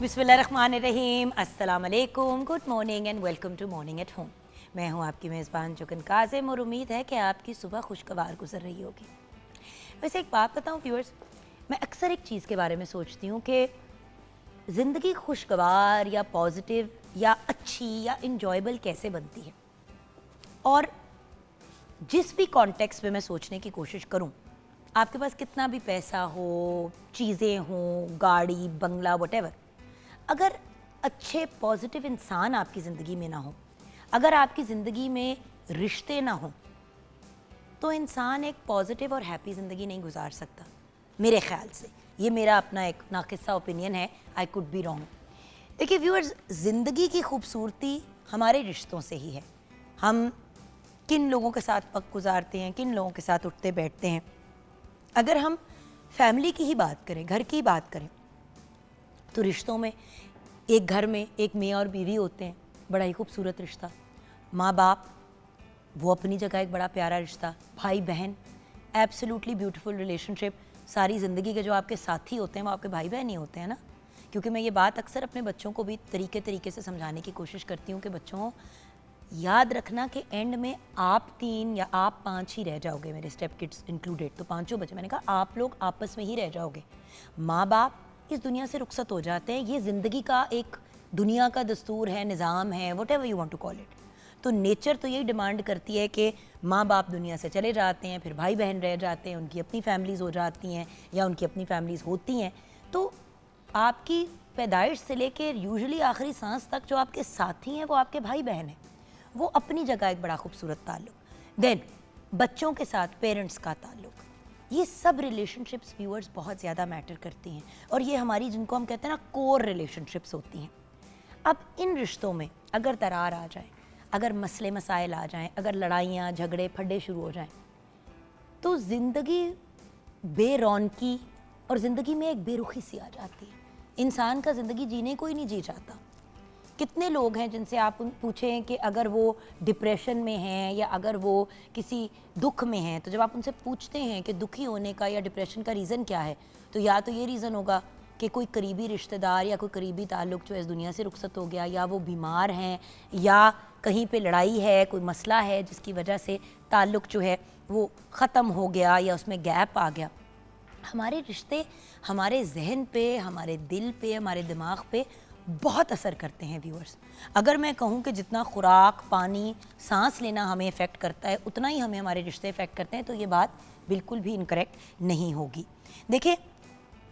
बिस्मिल्लाहिर्रहमानिर्रहीम, अस्सलाम वालेकुम, good morning and welcome to morning at home. मैं हूं आपकी मेज़बान चुकन काज़िम और उम्मीद है कि आपकी सुबह खुशगवार गुजर रही होगी। वैसे एक बात बताऊं व्यूअर्स, मैं अक्सर एक चीज़ के बारे में सोचती हूँ कि ज़िंदगी खुशगवार या पॉजिटिव या अच्छी या इंजॉयबल कैसे बनती है। और जिस भी कॉन्टेक्स्ट में मैं सोचने की कोशिश करूँ, आपके पास कितना भी पैसा हो, चीज़ें हों, गाड़ी, बंगला, व्हाटएवर, अगर अच्छे पॉजिटिव इंसान आपकी ज़िंदगी में ना हो, अगर आपकी ज़िंदगी में रिश्ते ना हों, तो इंसान एक पॉजिटिव और हैप्पी ज़िंदगी नहीं गुजार सकता, मेरे ख्याल से। ये मेरा अपना एक नाक़िसा ओपिनियन है, आई कुड बी रॉन्ग। देखिए व्यूअर्स, ज़िंदगी की खूबसूरती हमारे रिश्तों से ही है। हम किन लोगों के साथ वक्त गुजारते हैं, किन लोगों के साथ उठते बैठते हैं। अगर हम फैमिली की ही बात करें, घर की ही बात करें, तो रिश्तों में एक घर में एक मियाँ और बीवी होते हैं, बड़ा ही खूबसूरत रिश्ता। माँ बाप, वो अपनी जगह एक बड़ा प्यारा रिश्ता। भाई बहन, एब्सोल्युटली ब्यूटीफुल रिलेशनशिप। सारी ज़िंदगी के जो आपके साथी होते हैं वो आपके भाई बहन ही होते हैं ना। क्योंकि मैं ये बात अक्सर अपने बच्चों को भी तरीके से समझाने की कोशिश करती हूँ कि बच्चों, याद रखना कि एंड में आप 3 या आप 5 ही रह जाओगे, मेरे स्टेप किड्स इंक्लूडेड, तो पांचों बच्चे। मैंने कहा आप लोग आपस में ही रह जाओगे। माँ बाप इस दुनिया से रुखसत हो जाते हैं। ये ज़िंदगी का एक दुनिया का दस्तूर है, निज़ाम है, whatever you want to call it. तो नेचर तो यही डिमांड करती है कि माँ बाप दुनिया से चले जाते हैं, फिर भाई बहन रह जाते हैं, उनकी अपनी फैमिलीज़ हो जाती हैं या उनकी अपनी फैमिलीज़ होती हैं। तो आपकी पैदाइश से लेकर यूजुअली आखिरी सांस तक जो आपके साथी हैं वो आपके भाई बहन हैं। वो अपनी जगह एक बड़ा खूबसूरत ताल्लुक़। देन बच्चों के साथ पेरेंट्स का ताल्लुक़, ये सब रिलेशनशिप्स व्यूअर्स बहुत ज़्यादा मैटर करती हैं। और ये हमारी, जिनको हम कहते हैं ना, कोर रिलेशनशिप्स होती हैं। अब इन रिश्तों में अगर दरार आ जाए, अगर मसले मसाइल आ जाएं, अगर लड़ाइयाँ झगड़े फड्डे शुरू हो जाएं, तो ज़िंदगी बेरौनकी और ज़िंदगी में एक बेरुखी सी आ जाती है। इंसान का ज़िंदगी जीने को ही नहीं जी जाता। कितने लोग हैं जिनसे आप पूछें कि अगर वो डिप्रेशन में हैं या अगर वो किसी दुख में हैं, तो जब आप उनसे पूछते हैं कि दुखी होने का या डिप्रेशन का रीज़न क्या है, तो या तो ये रीज़न होगा कि कोई करीबी रिश्तेदार या कोई करीबी ताल्लुक़ जो है इस दुनिया से रुखसत हो गया, या वो बीमार हैं, या कहीं पे लड़ाई है, कोई मसला है जिसकी वजह से ताल्लुक़ जो है वो ख़त्म हो गया या उसमें गैप आ गया। हमारे रिश्ते हमारे जहन पे, हमारे दिल पे, हमारे दिमाग पे बहुत असर करते हैं व्यूअर्स। अगर मैं कहूँ कि जितना खुराक, पानी, सांस लेना हमें इफ़ेक्ट करता है, उतना ही हमें हमारे रिश्ते इफ़ेक्ट करते हैं, तो ये बात बिल्कुल भी इनकरेक्ट नहीं होगी। देखिए,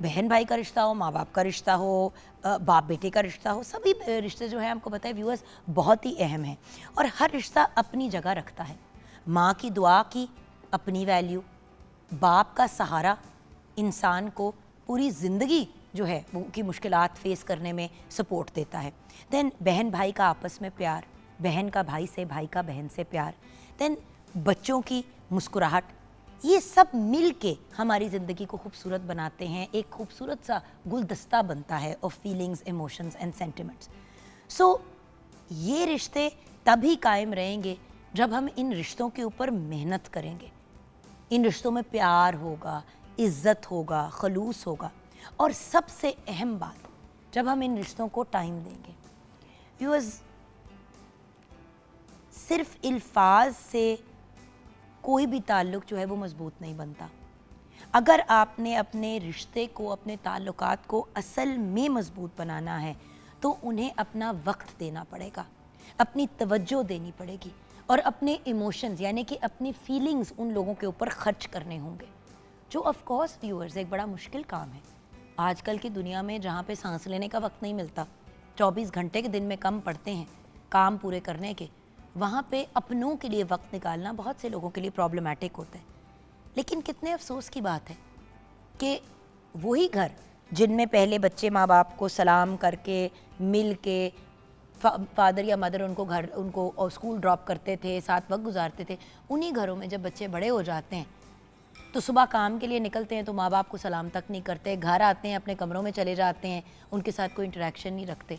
बहन भाई का रिश्ता हो, माँ बाप का रिश्ता हो, बाप बेटे का रिश्ता हो, सभी रिश्ते जो है आपको पता है व्यूअर्स बहुत ही अहम है। और हर रिश्ता अपनी जगह रखता है। माँ की दुआ की अपनी वैल्यू, बाप का सहारा इंसान को पूरी ज़िंदगी जो है वो की मुश्किलात फेस करने में सपोर्ट देता है। देन बहन भाई का आपस में प्यार, बहन का भाई से, भाई का बहन से प्यार, देन बच्चों की मुस्कुराहट, ये सब मिल के हमारी ज़िंदगी को खूबसूरत बनाते हैं। एक खूबसूरत सा गुलदस्ता बनता है of feelings, emotions and sentiments. So ये रिश्ते तभी कायम रहेंगे जब हम इन रिश्तों के ऊपर मेहनत करेंगे। इन रिश्तों में प्यार होगा, इज़्ज़त होगा, खलूस होगा, और सबसे अहम बात, जब हम इन रिश्तों को टाइम देंगे। व्यूअर्स, सिर्फ अल्फाज से कोई भी ताल्लुक़ जो है वो मज़बूत नहीं बनता। अगर आपने अपने रिश्ते को, अपने ताल्लुकात को असल में मज़बूत बनाना है, तो उन्हें अपना वक्त देना पड़ेगा, अपनी तवज्जो देनी पड़ेगी, और अपने इमोशंस यानी कि अपनी फीलिंग्स उन लोगों के ऊपर ख़र्च करने होंगे, जो ऑफ कोर्स व्यूअर्स एक बड़ा मुश्किल काम है आजकल की दुनिया में, जहाँ पे सांस लेने का वक्त नहीं मिलता। 24 घंटे के दिन में कम पड़ते हैं काम पूरे करने के। वहाँ पे अपनों के लिए वक्त निकालना बहुत से लोगों के लिए प्रॉब्लमेटिक होता है। लेकिन कितने अफसोस की बात है कि वही घर जिनमें पहले बच्चे माँ बाप को सलाम करके, मिल के, फादर या मदर उनको स्कूल ड्रॉप करते थे, साथ वक्त गुजारते थे, उन्हीं घरों में जब बच्चे बड़े हो जाते हैं तो सुबह काम के लिए निकलते हैं तो माँ बाप को सलाम तक नहीं करते, घर आते हैं अपने कमरों में चले जाते हैं, उनके साथ कोई इंटरेक्शन नहीं रखते।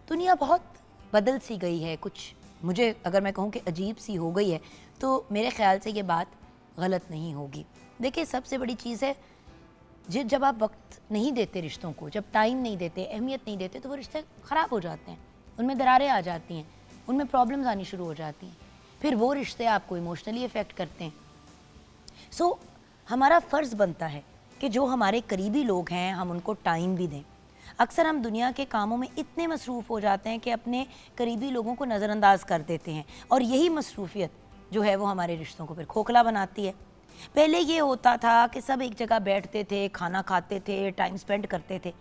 दुनिया बहुत बदल सी गई है। कुछ मुझे अगर मैं कहूँ कि अजीब सी हो गई है, तो मेरे ख्याल से ये बात गलत नहीं होगी। देखिए, सबसे बड़ी चीज़ है जब आप वक्त नहीं देते रिश्तों को, जब टाइम नहीं देते, अहमियत नहीं देते, तो वो रिश्ते ख़राब हो जाते हैं, उनमें दरारें आ जाती हैं, उनमें प्रॉब्लम्स आनी शुरू हो जाती हैं, फिर वो रिश्ते आपको इमोशनली अफेक्ट करते हैं। सो हमारा फ़र्ज़ बनता है कि जो हमारे करीबी लोग हैं हम उनको टाइम भी दें। अक्सर हम दुनिया के कामों में इतने मसरूफ़ हो जाते हैं कि अपने करीबी लोगों को नज़रअंदाज कर देते हैं, और यही मसरूफ़ियत जो है वो हमारे रिश्तों को फिर खोखला बनाती है। पहले ये होता था कि सब एक जगह बैठते थे, खाना खाते थे, टाइम स्पेंड करते थे,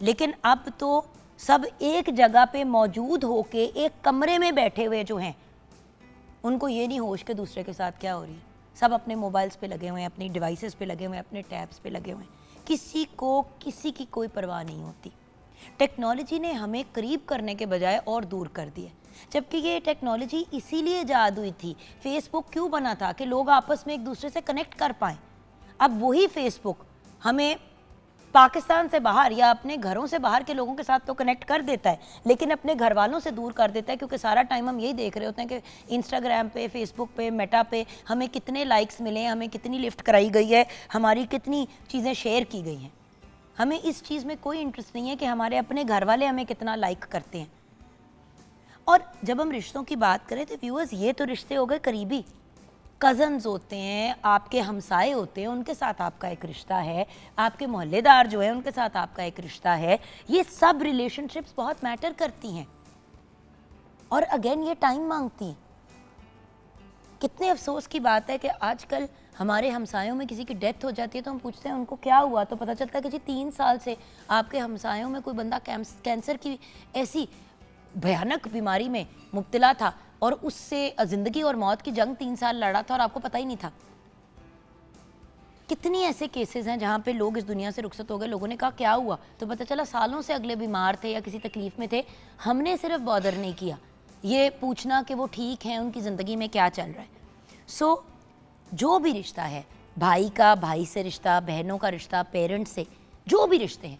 लेकिन अब तो सब एक जगह पे मौजूद होके एक कमरे में बैठे हुए जो हैं उनको ये नहीं होश कि दूसरे के साथ क्या हो रही है। सब अपने मोबाइल्स पे लगे हुए हैं, अपनी डिवाइसेस पे लगे हुए हैं, अपने टैब्स पे लगे हुए हैं, किसी को किसी की कोई परवाह नहीं होती। टेक्नोलॉजी ने हमें करीब करने के बजाय और दूर कर दिया, जबकि ये टेक्नोलॉजी इसीलिए ईजाद हुई थी। फेसबुक क्यों बना था कि लोग आपस में एक दूसरे से कनेक्ट कर पाएँ। अब वही फेसबुक हमें पाकिस्तान से बाहर या अपने घरों से बाहर के लोगों के साथ तो कनेक्ट कर देता है, लेकिन अपने घर वालों से दूर कर देता है, क्योंकि सारा टाइम हम यही देख रहे होते हैं कि इंस्टाग्राम पे, फेसबुक पे, मेटा पे हमें कितने लाइक्स मिले हैं, हमें कितनी लिफ्ट कराई गई है, हमारी कितनी चीज़ें शेयर की गई हैं। हमें इस चीज़ में कोई इंटरेस्ट नहीं है कि हमारे अपने घर वाले हमें कितना लाइक करते हैं। और जब हम रिश्तों की बात करें तो व्यूअर्स, ये तो रिश्ते हो गए करीबी, कज़न्स होते हैं, आपके हमसाए होते हैं, उनके साथ आपका एक रिश्ता है, आपके मोहल्लेदार जो है उनके साथ आपका एक रिश्ता है। ये सब रिलेशनशिप्स बहुत मैटर करती हैं और अगेन ये टाइम मांगती हैं। कितने अफसोस की बात है कि आजकल हमारे हमसायों में किसी की डेथ हो जाती है तो हम पूछते हैं उनको क्या हुआ, तो पता चलता है कि जी 3 साल से आपके हमसायों में कोई बंदा कैंसर की ऐसी भयानक बीमारी में मुब्तला था और उससे ज़िंदगी और मौत की जंग 3 साल लड़ा था और आपको पता ही नहीं था। कितनी ऐसे केसेस हैं जहाँ पे लोग इस दुनिया से रुखसत हो गए, लोगों ने कहा क्या हुआ, तो पता चला सालों से अगले बीमार थे या किसी तकलीफ़ में थे। हमने सिर्फ बॉदर नहीं किया ये पूछना कि वो ठीक हैं, उनकी ज़िंदगी में क्या चल रहा है। सो जो भी रिश्ता है, भाई का भाई से रिश्ता, बहनों का रिश्ता, पेरेंट्स से, जो भी रिश्ते हैं,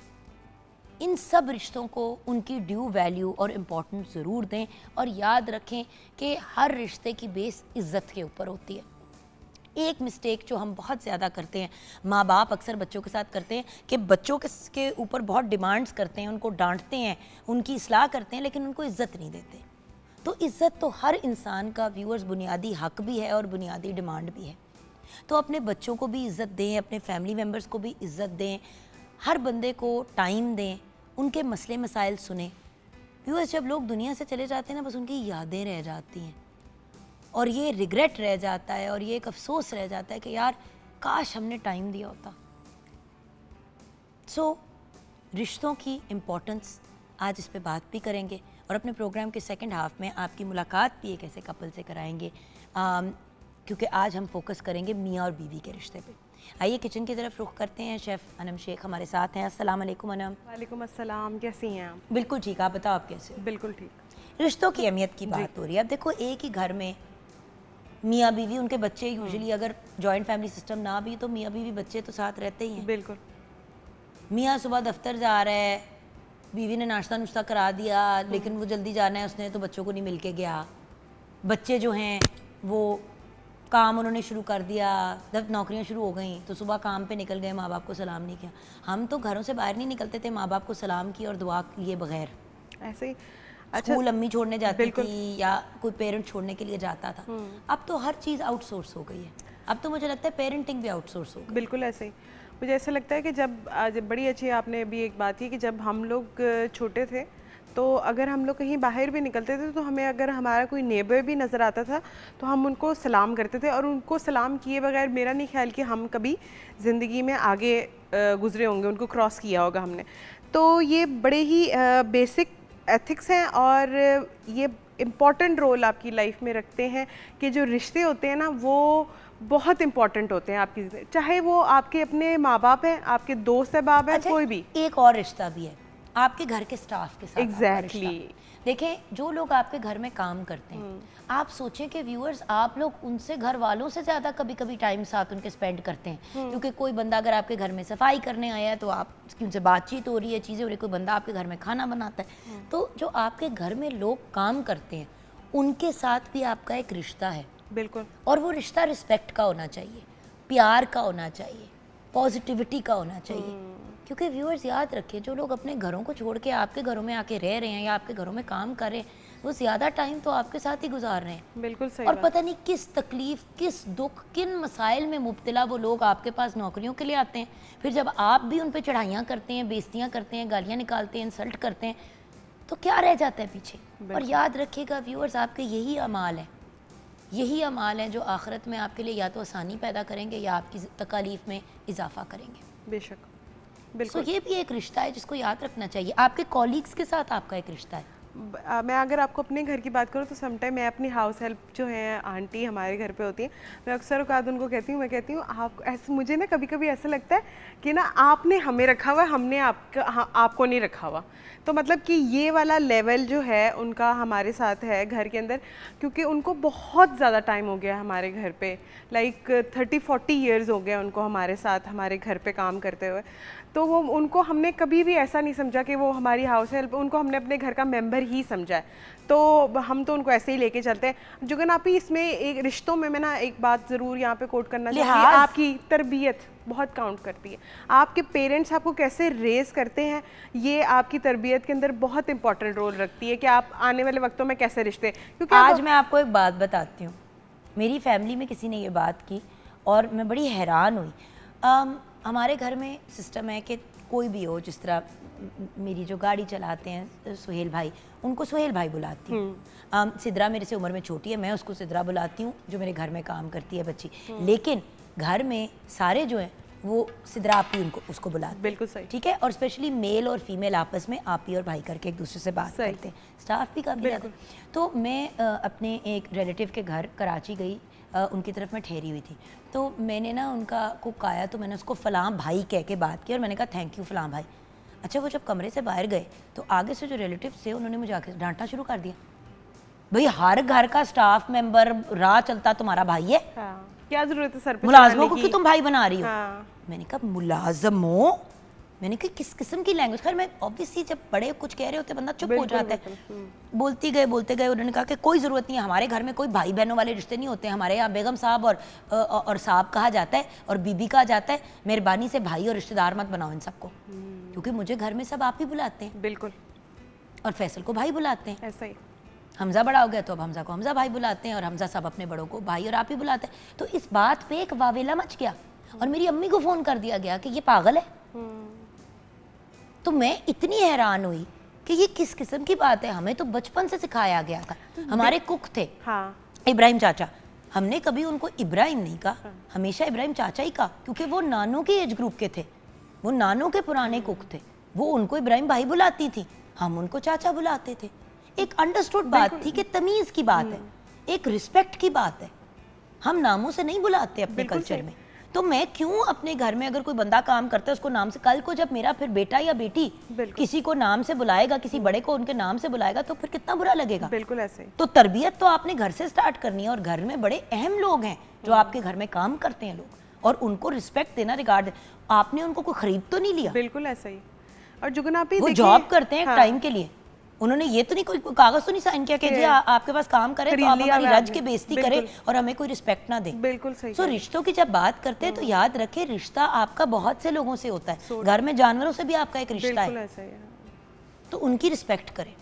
इन सब रिश्तों को उनकी ड्यू वैल्यू और इम्पोर्टेंस ज़रूर दें और याद रखें कि हर रिश्ते की बेस इज़्ज़त के ऊपर होती है। एक मिस्टेक जो हम बहुत ज़्यादा करते हैं, माँ बाप अक्सर बच्चों के साथ करते हैं कि बच्चों के ऊपर बहुत डिमांड्स करते हैं, उनको डांटते हैं, उनकी इस्लाह करते हैं, लेकिन उनको इज़्ज़त नहीं देते। तो इज़्ज़त तो हर इंसान का व्यूअर्स बुनियादी हक भी है और बुनियादी डिमांड भी है। तो अपने बच्चों को भी इज़्ज़त दें, अपने फैमिली मेम्बर्स को भी इज़्ज़त दें, हर बंदे को टाइम दें, उनके मसले मसाइल सुने। व्यूअर्स, जब लोग दुनिया से चले जाते हैं ना, बस उनकी यादें रह जाती हैं और ये रिग्रेट रह जाता है और ये एक अफसोस रह जाता है कि यार काश हमने टाइम दिया होता। सो रिश्तों की इम्पोर्टेंस आज इस पे बात भी करेंगे और अपने प्रोग्राम के सेकंड हाफ में आपकी मुलाकात भी एक ऐसे कपल से कराएंगे, क्योंकि आज हम फोकस करेंगे मियाँ और बीवी के रिश्ते पे। आइए किचन की तरफ रुख करते हैं। शेफ़ अनम शेख हमारे साथ हैं। अस्सलाम वालेकुम अनम। वालेकुम अस्सलाम, कैसी हैं आप? बिल्कुल ठीक, आप बताओ आप कैसे हो? बिल्कुल ठीक। रिश्तों की अहमियत की बात हो रही है। अब देखो, एक ही घर में मियाँ बीवी, उनके बच्चे, यूजुअली अगर जॉइंट फैमिली सिस्टम ना भी तो मियाँ बीवी बच्चे तो साथ रहते ही हैं। बिल्कुल। मियाँ सुबह दफ्तर जा रहा है, बीवी ने नाश्ता नुश्ता करा दिया, लेकिन वो जल्दी जाना है उसने तो बच्चों को नहीं मिल के गया। बच्चे जो हैं वो काम उन्होंने शुरू कर दिया, जब नौकरियां शुरू हो गई तो सुबह काम पे निकल गए, माँ बाप को सलाम नहीं किया। हम तो घरों से बाहर नहीं निकलते थे माँ बाप को सलाम किए और दुआ लिए बगैर। ऐसे ही स्कूल अम्मी छोड़ने जाती थी या कोई पेरेंट छोड़ने के लिए जाता था। अब तो हर चीज़ आउटसोर्स हो गई है। अब तो मुझे लगता है पेरेंटिंग भी आउटसोर्स हो गई। बिल्कुल ऐसे ही मुझे ऐसा लगता है कि जब आज बड़ी अच्छी आपने अभी एक बात की कि जब हम लोग छोटे थे तो अगर हम लोग कहीं बाहर भी निकलते थे तो हमें अगर हमारा कोई नेबर भी नज़र आता था तो हम उनको सलाम करते थे, और उनको सलाम किए बगैर मेरा नहीं ख्याल कि हम कभी ज़िंदगी में आगे गुजरे होंगे, उनको क्रॉस किया होगा हमने। तो ये बड़े ही बेसिक एथिक्स हैं और ये इम्पॉर्टेंट रोल आपकी लाइफ में रखते हैं कि जो रिश्ते होते हैं ना वो बहुत इंपॉर्टेंट होते हैं आपकी, चाहे वो आपके अपने माँ बाप हैं, आपके दोस्त अहबाब हैं, कोई भी। एक और रिश्ता भी है आपके घर के स्टाफ के साथ। एग्जैक्टली। देखें, जो लोग आपके घर में काम करते हैं, आप सोचें कि व्यूअर्स आप लोग उनसे घर वालों से ज़्यादा कभी कभी टाइम साथ उनके स्पेंड करते हैं। क्योंकि कोई बंदा अगर आपके घर में सफाई करने आया है तो आप उनसे बातचीत हो रही है, चीज़ें हो रही है, कोई बंदा आपके घर में खाना बनाता है, तो जो आपके घर में लोग काम करते हैं उनके साथ भी आपका एक रिश्ता है। बिल्कुल। और वो रिश्ता रिस्पेक्ट का होना चाहिए, प्यार का होना चाहिए, पॉजिटिविटी का होना चाहिए। क्योंकि व्यूअर्स याद रखिए, जो लोग अपने घरों को छोड़ के आपके घरों में आके रह रहे हैं या आपके घरों में काम कर रहे हैं, वो ज़्यादा टाइम तो आपके साथ ही गुजार रहे हैं। बिल्कुल सही और बात। पता नहीं किस तकलीफ, किस दुख, किन मसाइल में मुब्तला वो लोग आपके पास नौकरियों के लिए आते हैं। फिर जब आप भी उन पर चढ़ाइयाँ करते हैं, बेइज्जतियाँ करते हैं, गालियाँ निकालते हैं, इंसल्ट करते हैं, तो क्या रह जाता है पीछे। और याद रखिएगा व्यूअर्स, आपके यही अमाल हैं, यही अमाल हैं जो आखिरत में आपके लिए या तो आसानी पैदा करेंगे या आपकी तकालीफ में इजाफा करेंगे। बेशक, तो बिल्कुल। ये भी एक रिश्ता है जिसको याद रखना चाहिए। आपके कॉलीग्स के साथ आपका एक रिश्ता है। मैं अगर आपको अपने घर की बात करूँ तो समटाइम मैं अपनी हाउस हेल्प जो है आंटी हमारे घर पे होती है, मैं अक्सर औकात उनको कहती हूँ, मैं कहती हूँ आप ऐसे, मुझे ना कभी कभी ऐसा लगता है कि ना आपने हमें रखा हुआ है, हमने आपको नहीं रखा हुआ। तो मतलब कि ये वाला लेवल जो है उनका हमारे साथ है घर के अंदर, क्योंकि उनको बहुत ज़्यादा टाइम हो गया हमारे घर पे, लाइक 30-40 ईयर्स हो गए उनको हमारे साथ हमारे घर पे काम करते हुए। तो वो उनको हमने कभी भी ऐसा नहीं समझा कि वो हमारी हाउस हेल्प, उनको हमने अपने घर का मेंबर ही समझा है। तो हम तो उनको ऐसे ही लेके चलते हैं। जुगन आपी, इसमें एक रिश्तों में मैं ना एक बात ज़रूर यहाँ पे कोट करना चाहूँगी, आपकी तरबियत बहुत काउंट करती है। आपके पेरेंट्स आपको कैसे रेज करते हैं, ये आपकी तरबियत के अंदर बहुत इंपॉर्टेंट रोल रखती है कि आप आने वाले वक्तों में कैसे रिश्ते। क्योंकि आज मैं आपको एक बात बताती हूँ, मेरी फैमिली में किसी ने ये बात की और मैं बड़ी हैरान हुई। हमारे घर में सिस्टम है कि कोई भी हो, जिस तरह मेरी जो गाड़ी चलाते हैं सुहेल भाई, उनको सुहेल भाई बुलाती हूँ। सिद्रा मेरे से उम्र में छोटी है, मैं उसको सिद्रा बुलाती हूँ, जो मेरे घर में काम करती है बच्ची। लेकिन घर में सारे जो हैं वो सिद्रा आपी उनको उसको बुलाते हैं। बिल्कुल सही, ठीक है। और स्पेशली मेल और फीमेल आपस में आपी और भाई करके एक दूसरे से बात करते हैं। स्टाफ भी काफ़ी ज़्यादा। तो मैं अपने एक रिलेटिव के घर कराची गई, उनकी तरफ मैं ठहरी हुई थी। तो मैंने ना उनका कुक आया तो मैंने उसको फ़लाँ भाई कह के बात की और मैंने कहा थैंक यू फ़लाँ भाई। अच्छा, वो जब कमरे से बाहर गए तो आगे से जो रिलेटिव थे उन्होंने मुझे आके डांटना शुरू कर दिया, भाई हर घर का स्टाफ मेंबर राह चलता तुम्हारा भाई है, क्या जरूरत है सर पे मुलाजमों को क्यों तुम भाई बना रही हो। मैंने कहा मुलाजमों, मैंने कहा किस किस्म की लैंग्वेज। खैर मैं ऑब्वियसली जब बड़े कुछ कह रहे होते बंदा चुप हो जाता है। बोलते गए उन्होंने कहा कि कोई ज़रूरत नहीं है, हमारे घर में कोई भाई बहनों वाले रिश्ते नहीं होते, हमारे यहाँ बेगम साहब और साहब कहा जाता है और बीबी कहा जाता है, मेहरबानी से भाई और रिश्तेदार मत बनाओ इन सबको, क्योंकि मुझे घर में सब आप ही बुलाते हैं। बिल्कुल। और फैसल को भाई बुलाते हैं, ऐसा ही। हमजा बड़ा हो गया तो अब हमजा को हमजा भाई बुलाते हैं और हमजा सब अपने बड़ों को भाई और आप ही बुलाते हैं। तो इस बात पे एक वावेला मच गया और मेरी अम्मी को फ़ोन कर दिया गया कि ये पागल है। तो मैं इतनी हैरान हुई कि ये किस किस्म की बात है। हमें तो बचपन से सिखाया गया था, हमारे कुक थे इब्राहिम चाचा, हमने कभी उनको इब्राहिम नहीं कहा, हमेशा इब्राहिम चाचा ही कहा, क्योंकि वो नानों के एज ग्रुप के थे, वो नानों के पुराने कुक थे, वो उनको इब्राहिम भाई बुलाती थी, हम उनको चाचा बुलाते थे। एक अंडरस्टूड बात थी कि तमीज़ की बात है, एक रिस्पेक्ट की बात है, हम नामों से नहीं बुलाते अपने कल्चर में। तो मैं क्यों अपने घर में अगर कोई बंदा काम करता है उसको नाम से, कल को जब मेरा फिर बेटा या बेटी किसी को नाम से बुलाएगा, किसी बड़े को उनके नाम से बुलाएगा, तो फिर कितना बुरा लगेगा। बिल्कुल ऐसे ही। तो तरबियत तो आपने घर से स्टार्ट करनी है और घर में बड़े अहम लोग हैं जो आपके घर में काम करते हैं लोग, और उनको रिस्पेक्ट देना, रिगार्ड। आपने उनको कोई खरीद तो नहीं लिया। बिल्कुल ऐसा ही। और जुगन आप ही वो जॉब करते हैं टाइम के लिए, उन्होंने ये तो नहीं कोई कागज तो नहीं साइन किया कि जी आपके पास काम करे तो आप हमारी रज की बेइज्जती करें और हमें कोई रिस्पेक्ट ना दें। बिल्कुल सही। सो रिश्तों की जब बात करते हैं तो याद रखें, रिश्ता आपका बहुत से लोगों से होता है, घर में जानवरों से भी आपका एक रिश्ता है, तो उनकी रिस्पेक्ट करें।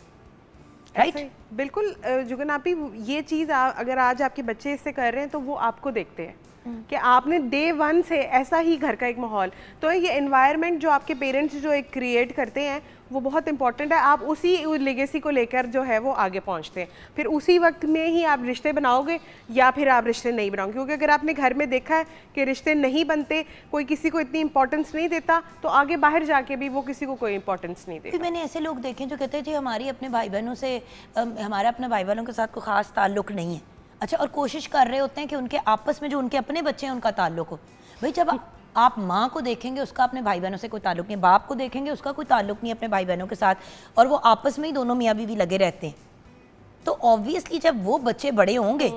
राइट, बिल्कुल। जुगन आप ही, ये चीज़ अगर आज आपके बच्चे इससे कर रहे हैं तो वो आपको देखते हैं कि आपने डे वन से ऐसा ही घर का एक माहौल, तो ये एनवायरनमेंट जो आपके पेरेंट्स जो एक क्रिएट करते हैं वो बहुत इंपॉर्टेंट है। आप उसी लेगेसी को लेकर जो है वो आगे पहुंचते हैं, फिर उसी वक्त में ही आप रिश्ते बनाओगे या फिर आप रिश्ते नहीं बनाओगे। क्योंकि अगर आपने घर में देखा है कि रिश्ते नहीं बनते, कोई किसी को इतनी इंपॉर्टेंस नहीं देता, तो आगे बाहर जाके भी वो किसी को कोई इंपॉर्टेंस नहीं देता। मैंने ऐसे लोग देखे जो कहते हैं जी हमारी अपने भाई बहनों से, हमारा अपने भाई बहनों के साथ कोई ख़ास ताल्लुक़ नहीं है। अच्छा, और कोशिश कर रहे होते हैं कि उनके आपस में जो उनके अपने बच्चे हैं उनका ताल्लुक़ हो। भाई जब आप माँ को देखेंगे उसका अपने भाई बहनों से कोई ताल्लुक़ नहीं, बाप को देखेंगे उसका कोई ताल्लुक़ नहीं अपने भाई बहनों के साथ, और वो आपस में ही दोनों मियाँ बीवी लगे रहते हैं, तो ऑब्वियसली जब वो बच्चे बड़े होंगे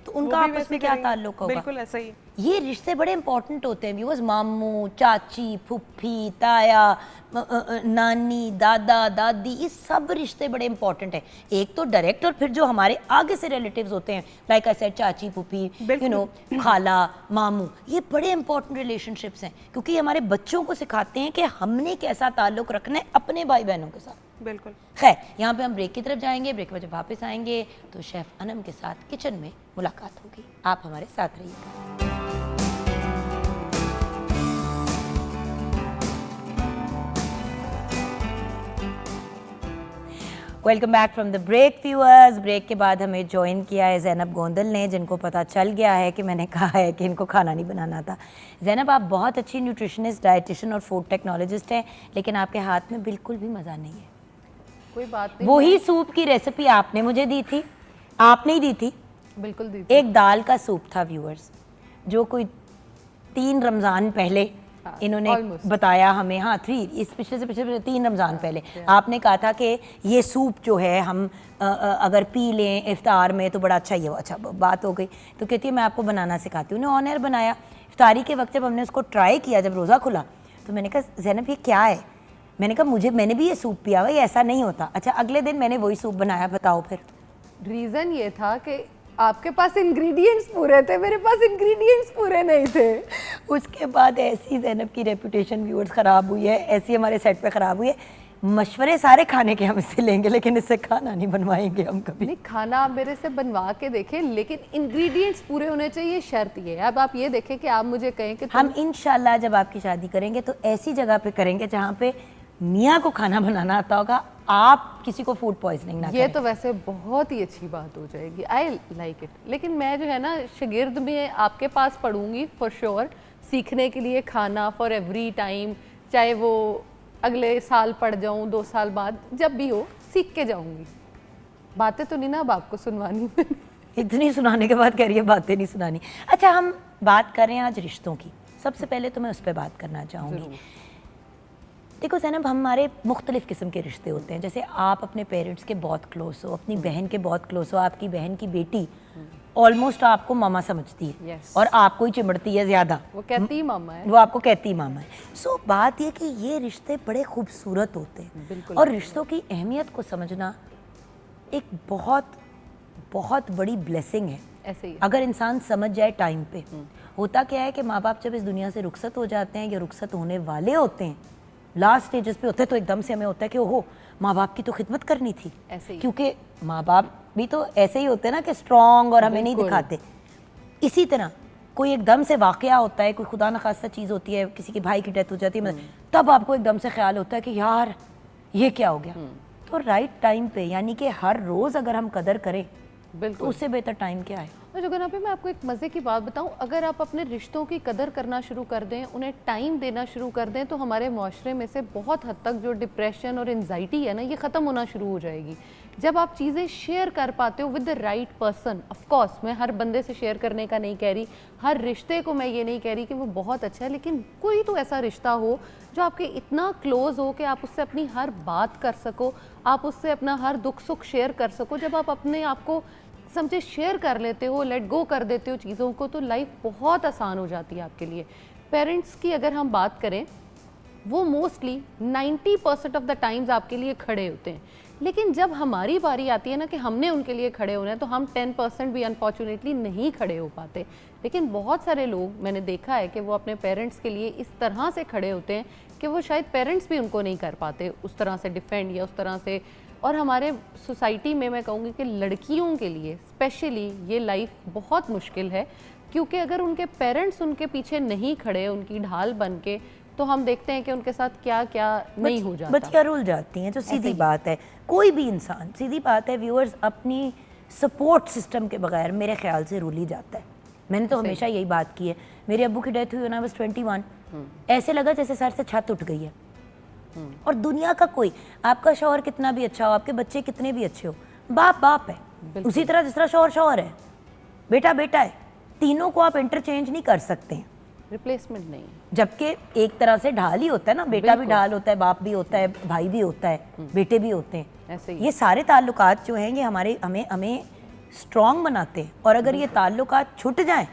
तो उनका आपस में क्या ताल्लुक़ होगा। बिल्कुल ऐसा ही। ये रिश्ते बड़े इंपॉर्टेंट होते हैं व्यूअर्स, मामू, चाची, फुफ्फी, ताया, नानी, दादा, दादी, ये सब रिश्ते बड़े इंपॉर्टेंट हैं। एक तो डायरेक्ट, और फिर जो हमारे आगे से रिलेटिव्स होते हैं, लाइक आई सेड, चाची, फूफी, यू नो, खाला, मामू, ये बड़े इंपॉर्टेंट रिलेशनशिप्स हैं, क्योंकि ये हमारे बच्चों को सिखाते हैं कि हमने कैसा ताल्लुक रखना है अपने भाई बहनों के साथ। बिल्कुल। खैर, यहाँ पे हम ब्रेक की तरफ जाएंगे। ब्रेक में जब वापस आएंगे तो शेफ अनम के साथ किचन में मुलाकात होगी। आप हमारे साथ रहिएगा। Welcome back from the break viewers. Break के बाद हमें ज्वाइन किया है ज़ैनब गोंदल ने, जिनको पता चल गया है कि मैंने कहा है कि इनको खाना नहीं बनाना था। ज़ैनब, आप बहुत अच्छी न्यूट्रिशनिस्ट, डाइटिशियन और फूड टेक्नोलॉजिस्ट हैं, लेकिन आपके हाथ में बिल्कुल भी मज़ा नहीं है। कोई बात नहीं। वही सूप की रेसिपी आपने मुझे दी थी, आपने ही दी थी। बिल्कुल दी थी। एक दाल का सूप था व्यूअर्स, जो कोई 3 रमज़ान पहले इन्होंने बताया हमें। हाँ, 3, इस पिछले से पिछले 3 रमज़ान पहले आपने कहा था कि ये सूप जो है हम अगर पी लें इफ्तार में तो बड़ा अच्छा ही हो। अच्छा, बात हो गई। तो कहती है मैं आपको बनाना सिखाती हूँ। उन्हें ऑन एयर बनाया। इफ्तारी के वक्त जब हमने उसको ट्राई किया, जब रोज़ा खुला, तो मैंने कहा ज़ैनब ये क्या है? मैंने कहा मैंने भी ये सूप पिया हुआ, ये ऐसा नहीं होता। अच्छा, अगले दिन मैंने वही सूप बनाया। बताओ फिर। रीज़न ये था कि आपके पास इंग्रेडिएंट्स पूरे थे, मेरे पास इंग्रेडिएंट्स पूरे नहीं थे। उसके बाद ऐसी ज़ैनब की रेपुटेशन व्यूअर्स ख़राब हुई है, ऐसी हमारे सेट पे ख़राब हुई है। मशवरे सारे खाने के हम इससे लेंगे, लेकिन इससे खाना नहीं बनवाएंगे हम कभी। नहीं, खाना आप मेरे से बनवा के देखें, लेकिन इंग्रेडिएंट्स पूरे होने चाहिए, शर्त ये है। अब आप ये देखें कि आप मुझे कहें कि हम इंशाल्लाह जब आपकी शादी करेंगे तो ऐसी जगह पे करेंगे जहाँ पे मियाँ को खाना बनाना आता होगा, आप किसी को फूड पॉइजनिंग ना ये करें। तो वैसे बहुत ही अच्छी बात हो जाएगी। I like it. लेकिन मैं जो है ना, शागिर्द में आपके पास पढ़ूंगी फॉर श्योर, सीखने के लिए खाना फॉर एवरी टाइम, चाहे वो अगले साल पढ़ जाऊं, 2 साल बाद, जब भी हो सीख के जाऊंगी। बातें तो नहीं ना अब आपको सुनवानी मैंने। इतनी सुनाने के बाद कह रही है बातें नहीं सुनानी। अच्छा, हम बात कर रहे हैं आज रिश्तों की। सबसे पहले तो मैं उस पर बात करना चाहूँगी। देखो ज़ैनब, हमारे मुख्तलिफ़ किस्म के रिश्ते होते हैं। जैसे आप अपने पेरेंट्स के बहुत क्लोज हो, अपनी बहन के बहुत क्लोज हो, आपकी बहन की बेटी ऑलमोस्ट आपको मामा समझती है और आपको ही चिमड़ती है ज़्यादा। वो कहती मामा है, वो आपको कहती मामा है। सो बात ये कि ये रिश्ते बड़े खूबसूरत होते हैं, और रिश्तों की अहमियत को समझना एक बहुत बहुत बड़ी ब्लेसिंग है। ऐसे ही अगर इंसान समझ जाए टाइम पे। होता क्या है कि माँ बाप जब इस दुनिया से रुखसत हो जाते हैं या रुखसत होने वाले होते हैं, लास्ट स्टेजेस पे होते हैं, तो एकदम से हमें होता है कि ओहो, माँ बाप की तो खिदमत करनी थी। ऐसे ही। क्योंकि माँ बाप भी तो ऐसे ही होते हैं ना कि स्ट्रॉन्ग, और हमें नहीं दिखाते। इसी तरह कोई एकदम से वाकया होता है, कोई खुदा न खास्ता चीज़ होती है, किसी के भाई की डेथ हो जाती है, तब आपको एकदम से ख्याल होता है कि यार ये क्या हो गया। तो राइट टाइम पे, यानी कि हर रोज़ अगर हम कदर करें तो उससे बेहतर टाइम क्या है। और जगन पे मैं आपको एक मज़े की बात बताऊं, अगर आप अपने रिश्तों की कदर करना शुरू कर दें, उन्हें टाइम देना शुरू कर दें, तो हमारे माशरे में से बहुत हद तक जो डिप्रेशन और एंजाइटी है ना, ये ख़त्म होना शुरू हो जाएगी। जब आप चीज़ें शेयर कर पाते हो with the right person. Of course मैं हर बंदे से शेयर करने का नहीं कह रही, हर रिश्ते को मैं ये नहीं कह रही कि वो बहुत अच्छा है, लेकिन कोई तो ऐसा रिश्ता हो जो आपके इतना क्लोज हो कि आप उससे अपनी हर बात कर सको, आप उससे अपना हर दुख सुख शेयर कर सको। जब आप अपने आप को समझे शेयर कर लेते हो, लेट गो कर देते हो चीज़ों को, तो लाइफ बहुत आसान हो जाती है आपके लिए। पेरेंट्स की अगर हम बात करें, वो मोस्टली 90% ऑफ द टाइम्स आपके लिए खड़े होते हैं, लेकिन जब हमारी बारी आती है ना कि हमने उनके लिए खड़े होना है, तो हम 10% भी अनफॉर्चुनेटली नहीं खड़े हो पाते। लेकिन बहुत सारे लोग मैंने देखा है कि वो अपने पेरेंट्स के लिए इस तरह से खड़े होते हैं कि वो शायद पेरेंट्स भी उनको नहीं कर पाते उस तरह से डिफेंड या उस तरह से। और हमारे सोसाइटी में मैं कहूँगी कि लड़कियों के लिए स्पेशली ये लाइफ बहुत मुश्किल है, क्योंकि अगर उनके पेरेंट्स उनके पीछे नहीं खड़े उनकी ढाल बन के, तो हम देखते हैं कि उनके साथ क्या क्या नहीं हो जाता। बच्चियाँ रुल जाती हैं, जो सीधी बात है। कोई भी इंसान, सीधी बात है व्यूअर्स, अपनी सपोर्ट सिस्टम के बगैर मेरे ख्याल से रुल ही जाता है। मैंने तो हमेशा यही बात की है। मेरे अब्बू की डेथ हुई व्हेन आई वाज 21। ऐसे लगा जैसे सर से छत उठ गई है। और दुनिया का कोई, आपका शौहर कितना भी अच्छा हो, आपके बच्चे कितने भी अच्छे हो, बाप बाप है। उसी तरह जिस तरह शौहर शौहर है, बेटा बेटा है, तीनों को आप इंटरचेंज नहीं कर सकते हैं, रिप्लेसमेंट नहीं। जबकि एक तरह से ढाल ही होता है ना, बेटा भी ढाल होता है, बाप भी होता है, भाई भी होता है, बेटे भी होते हैं। ऐसे ही ये सारे ताल्लुकात जो हैं ये हमें स्ट्रॉन्ग बनाते हैं। और अगर ये ताल्लुकात छूट जाएं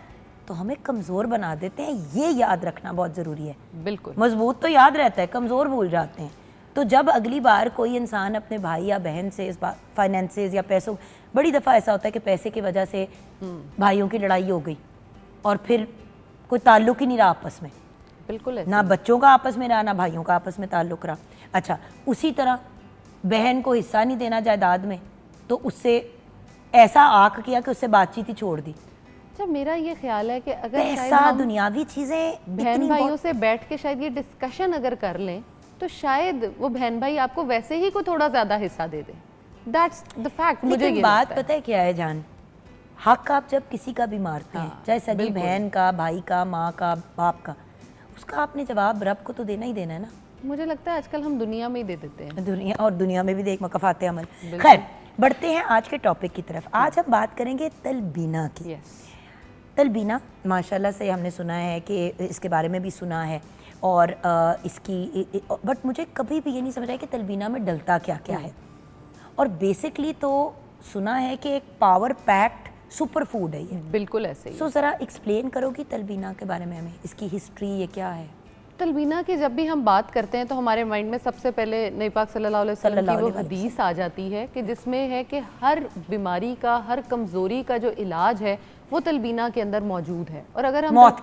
तो हमें कमज़ोर बना देते हैं। ये याद रखना बहुत ज़रूरी है। बिल्कुल। मजबूत तो याद रहता है, कमज़ोर भूल जाते हैं। तो जब अगली बार कोई इंसान अपने भाई या बहन से इस बात फाइनेंसेस या पैसों, बड़ी दफ़ा ऐसा होता है कि पैसे की वजह से भाइयों की लड़ाई हो गई और फिर कोई ताल्लुक ही नहीं रहा आपस में, बिल्कुल ऐसे। ना बच्चों का आपस में रहा, ना भाइयों का आपस में ताल्लुक रहा। अच्छा, उसी तरह बहन को हिस्सा नहीं देना जायदाद में, तो उससे ऐसा आक किया कि उससे बातचीत ही छोड़ दी। अच्छा, मेरा ये ख्याल है कि अगर शायद पैसा, हम दुनियावी चीज़ें बहन इतनी भाइयों से बैठ के शायद ये डिस्कशन अगर कर लें तो शायद वो बहन भाई आपको वैसे ही को थोड़ा ज़्यादा हिस्सा दे दे। That's the fact. मुझे लेकिन ये बात लगता है। पता है क्या है जान, हक आप जब किसी का भी मारते हैं, चाहे सगी बहन का, भाई का, माँ का, बाप का, उसका आपने जवाब रब को तो देना ही देना है ना। मुझे लगता है आजकल हम दुनिया में ही दे देते हैं। दुनिया में भी देख मकफाते अमल। खैर, बढ़ते हैं आज के टॉपिक की तरफ। आज हम बात करेंगे तलबीना की। यस। तलबीना माशाल्लाह से हमने सुना है कि इसके बारे में भी सुना है और इसकी, बट मुझे कभी भी ये नहीं समझ आया कि तलबीना में डलता क्या क्या है। और बेसिकली तो सुना है कि एक पावर पैक्ड सुपर फूड है ये। बिल्कुल ऐसे ही। सो ज़रा एक्सप्लेन करोगी तलबीना के बारे में हमें, इसकी हिस्ट्री, ये क्या है? तलबीना की जब भी हम बात करते हैं तो हमारे माइंड में सबसे पहले नबी पाक सल्लल्लाहु अलैहि वसल्लम की वो हदीस आ जाती है कि जिसमें है कि हर बीमारी का, हर कमज़ोरी का जो इलाज है वो तलबीना के अंदर मौजूद है। और अगर हम मौत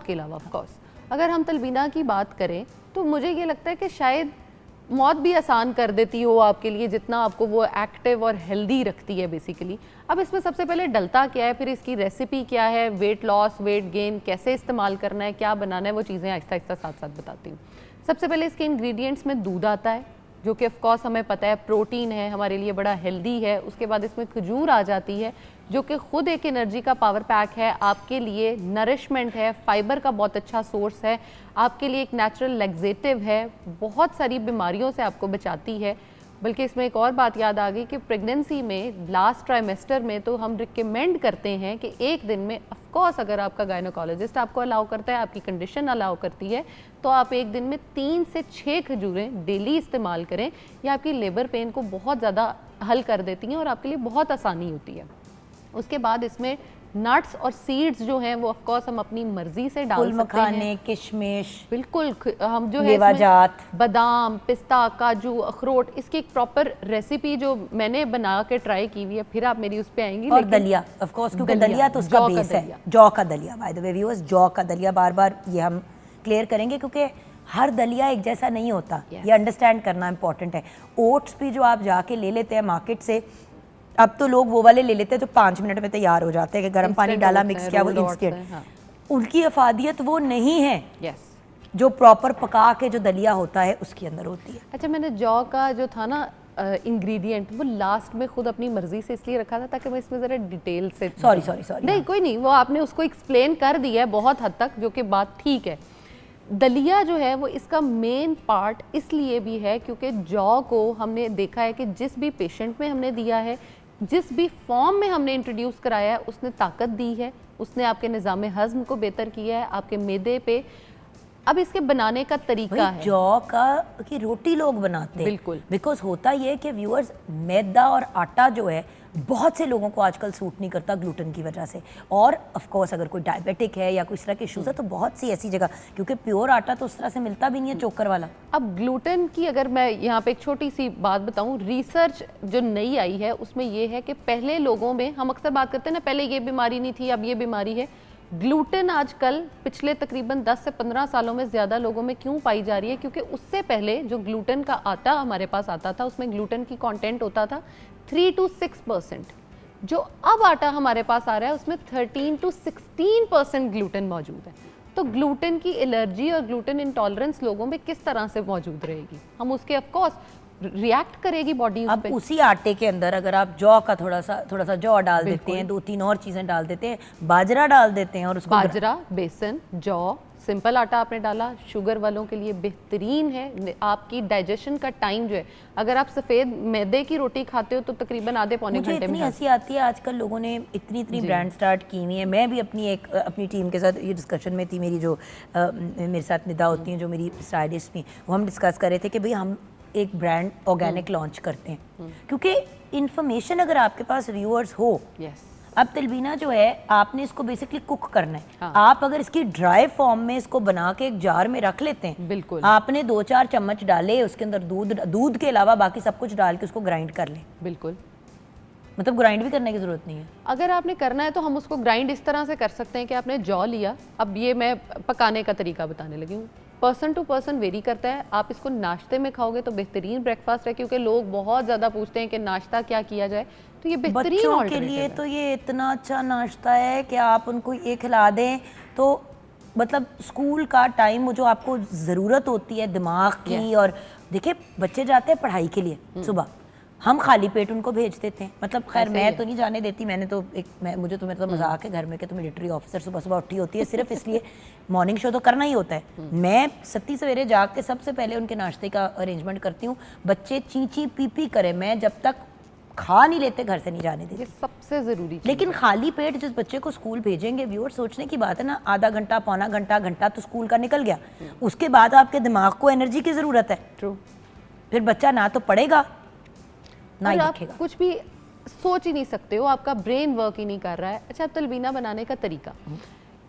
के अलावा ऑफ कोर्स अगर हम तलबीना की बात करें तो मुझे ये लगता है कि शायद मौत भी आसान कर देती हो आपके लिए, जितना आपको वो एक्टिव और हेल्दी रखती है बेसिकली। अब इसमें सबसे पहले डलता क्या है, फिर इसकी रेसिपी क्या है, वेट लॉस, वेट गेन कैसे इस्तेमाल करना है, क्या बनाना है, वो चीज़ें आहिस्ता आहिस्ता साथ साथ बताती हूँ। सबसे पहले इसके इंग्रेडिएंट्स में दूध आता है, जो कि ऑफ कोर्स हमें पता है प्रोटीन है, हमारे लिए बड़ा हेल्दी है। उसके बाद इसमें खजूर आ जाती है, जो कि खुद एक एनर्जी का पावर पैक है, आपके लिए नरिशमेंट है, फाइबर का बहुत अच्छा सोर्स है, आपके लिए एक नेचुरल लैक्सेटिव है, बहुत सारी बीमारियों से आपको बचाती है। बल्कि इसमें एक और बात याद आ गई कि प्रेगनेंसी में लास्ट ट्राइमेस्टर में तो हम रिकमेंड करते हैं कि एक दिन में, ऑफ कोर्स अगर आपका गायनोकोलॉजिस्ट आपको अलाउ करता है, आपकी कंडीशन अलाउ करती है, तो आप एक दिन में 3 से 6 खजूरें डेली इस्तेमाल करें। ये आपकी लेबर पेन को बहुत ज़्यादा हल कर देती हैं और आपके लिए बहुत आसानी होती है। उसके बाद इसमें नट्स और सीड्स जो हैं वो ऑफ कोर्स हम अपनी मर्जी से डाल सकते हैं। किशमिश, बिल्कुल, हम जो है मेवाजात, बादाम, पिस्ता, काजू, अखरोट, इसकी एक प्रॉपर रेसिपी जो मैंने बना के ट्राई की हुई है, फिर आप मेरी उस पे आएंगी। और दलिया ऑफ कोर्स, क्योंकि दलिया तो उसका बेस है, जौ का दलिया। बाय द वे व्यूअर्स, जौ का दलिया, बार बार ये हम क्लियर करेंगे क्योंकि हर दलिया एक जैसा नहीं होता, ये अंडरस्टैंड करना इंपॉर्टेंट है। ओट्स भी जो आप जाके ले लेते हैं मार्केट से, अब तो लोग वो वाले ले लेते हैं जो 5 मिनट में तैयार हो जाते हैं कि गर्म पानी डाला, मिक्स किया, वो इंस्टेंट। उनकी अफादियत वो नहीं है जो प्रॉपर पका के जो दलिया होता है उसके अंदर होती है। अच्छा, मैंने जौ का जो था ना इंग्रेडिएंट, वो लास्ट में खुद अपनी मर्जी से इसलिए रखा था ताकि मैं इसमें ज़रा डिटेल से, सॉरी नहीं कोई नहीं, वो आपने उसको एक्सप्लेन कर दिया है बहुत हद तक, जो कि बात ठीक है। दलिया जो है वो इसका मेन पार्ट इसलिए भी है क्योंकि जौ को हमने देखा है कि जिस भी पेशेंट में हमने दिया है, जिस भी फॉर्म में हमने इंट्रोड्यूस कराया है, उसने ताकत दी है, उसने आपके निज़ाम हज़म को बेहतर किया है, आपके मैदे पे। अब इसके बनाने का तरीका है, जौ का की रोटी लोग बनाते हैं, बिल्कुल, बिकॉज होता ये है कि व्यूअर्स, मैदा और आटा जो है बहुत से लोगों को आजकल सूट नहीं करता ग्लूटेन की वजह से। और ऑफ कोर्स अगर कोई डायबिटिक है या कोई इस तरह के इशूज़ है तो बहुत सी ऐसी जगह, क्योंकि प्योर आटा तो उस तरह से मिलता भी नहीं है चोकर वाला। अब ग्लूटेन की अगर मैं यहाँ पे एक छोटी सी बात बताऊँ, रिसर्च जो नई आई है उसमें ये है कि पहले लोगों में, हम अक्सर बात करते हैं ना, पहले ये बीमारी नहीं थी, अब ये बीमारी है। ग्लूटेन आजकल पिछले तकरीबन 10 से 15 सालों में ज़्यादा लोगों में क्यों पाई जा रही है? क्योंकि उससे पहले जो ग्लूटेन का आटा हमारे पास आता था उसमें ग्लूटेन की कंटेंट होता था 3 to 6%। जो अब आटा हमारे पास आ रहा है उसमें 13 to 16% ग्लूटेन मौजूद है। तो ग्लूटेन की एलर्जी और ग्लूटेन इंटॉलरेंस लोगों में किस तरह से मौजूद रहेगी? हम उसके ऑफ कोर्स रिएक्ट करेगी बॉडी उस पे। अब उसी आटे के अंदर अगर आप जौ का थोड़ा सा जौ डाल देते हैं, 2-3 और चीज़ें डाल देते हैं, बाजरा डाल देते हैं और उसको बाजरा, बेसन, जौ, सिंपल आटा आपने डाला, शुगर वालों के लिए बेहतरीन है। आपकी डाइजेशन का टाइम जो है, अगर आप सफ़ेद मैदे की रोटी खाते हो तो तकरीबन आधे पौने घंटे में। इतनी हंसी आती है, आजकल लोगों ने इतनी ब्रांड स्टार्ट की हुई है। मैं भी अपनी टीम के साथ ये डिस्कशन में थी, मेरी जो मेरे साथ निदा होती हैं, जो मेरी स्टाइलिस्ट थी, वो हम डिस्कस कर रहे थे कि भाई हम एक ब्रांड ऑर्गेनिक लॉन्च करते हैं, क्योंकि इन्फॉर्मेशन अगर आपके पास व्यूअर्स हो, अब तलबीना जो है आपने इसको बेसिकली कुक करना है। हाँ। आप अगर इसकी ड्राई फॉर्म में इसको बना के एक जार में रख लेते हैं, बिल्कुल आपने 2-4 चम्मच डाले, उसके अंदर दूध के अलावा बाकी सब कुछ डाल के उसको ग्राइंड कर लें। बिल्कुल, मतलब ग्राइंड भी करने की जरूरत नहीं है। अगर आपने करना है तो हम उसको ग्राइंड इस तरह से कर सकते हैं कि आपने जौ लिया, अब ये मैं पकाने का तरीका बताने लगी हूँ, पर्सन टू पर्सन वेरी करता है। आप इसको नाश्ते में खाओगे तो बेहतरीन ब्रेकफास्ट है, क्योंकि लोग बहुत ज़्यादा पूछते हैं कि नाश्ता क्या किया जाए, तो ये बेहतरीन बच्चों के alternative लिए है। तो ये इतना अच्छा नाश्ता है कि आप उनको ये खिला दें तो मतलब स्कूल का टाइम, वो जो आपको ज़रूरत होती है दिमाग की, और देखिए बच्चे जाते हैं पढ़ाई के लिए सुबह, हम खाली पेट उनको भेज देते हैं। मतलब खैर मैं तो नहीं जाने देती, मैंने तो मुझे तो मेरा तो मजाक है घर में कि तो मिलिट्री ऑफिसर सुबह सुबह उठी होती है सिर्फ इसलिए, मॉर्निंग शो तो करना ही होता है। मैं सत्ती सवेरे जाग के सबसे पहले उनके नाश्ते का अरेंजमेंट करती हूँ। बच्चे चींची पी करें, मैं जब तक खा नहीं लेते घर से नहीं जाने देती। ये सबसे ज़रूरी चीज़ लेकिन खाली पेट जिस बच्चे को स्कूल भेजेंगे, व्यूअर सोचने की बात है ना, आधा घंटा पौना घंटा तो स्कूल का निकल गया, उसके बाद आपके दिमाग को एनर्जी की ज़रूरत है। ट्रू, फिर बच्चा ना तो पढ़ेगा ना ही और आप लिखेगा। कुछ भी सोच ही नहीं सकते हो, आपका ब्रेन वर्क ही नहीं कर रहा है। अच्छा, अब तलबीना बनाने का तरीका,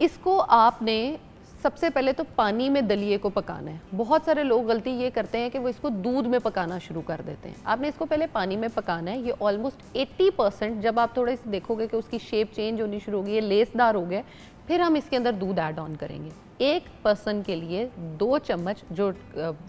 इसको आपने सबसे पहले तो पानी में दलिए को पकाना है। बहुत सारे लोग गलती ये करते हैं कि वो इसको दूध में पकाना शुरू कर देते हैं। आपने इसको पहले पानी में पकाना है। ये ऑलमोस्ट 80%, जब आप थोड़े से देखोगे कि उसकी शेप चेंज होनी शुरू होगी, ये लेसदार हो गया, फिर हम इसके अंदर दूध ऐड ऑन करेंगे। एक पर्सन के लिए 2 चम्मच जो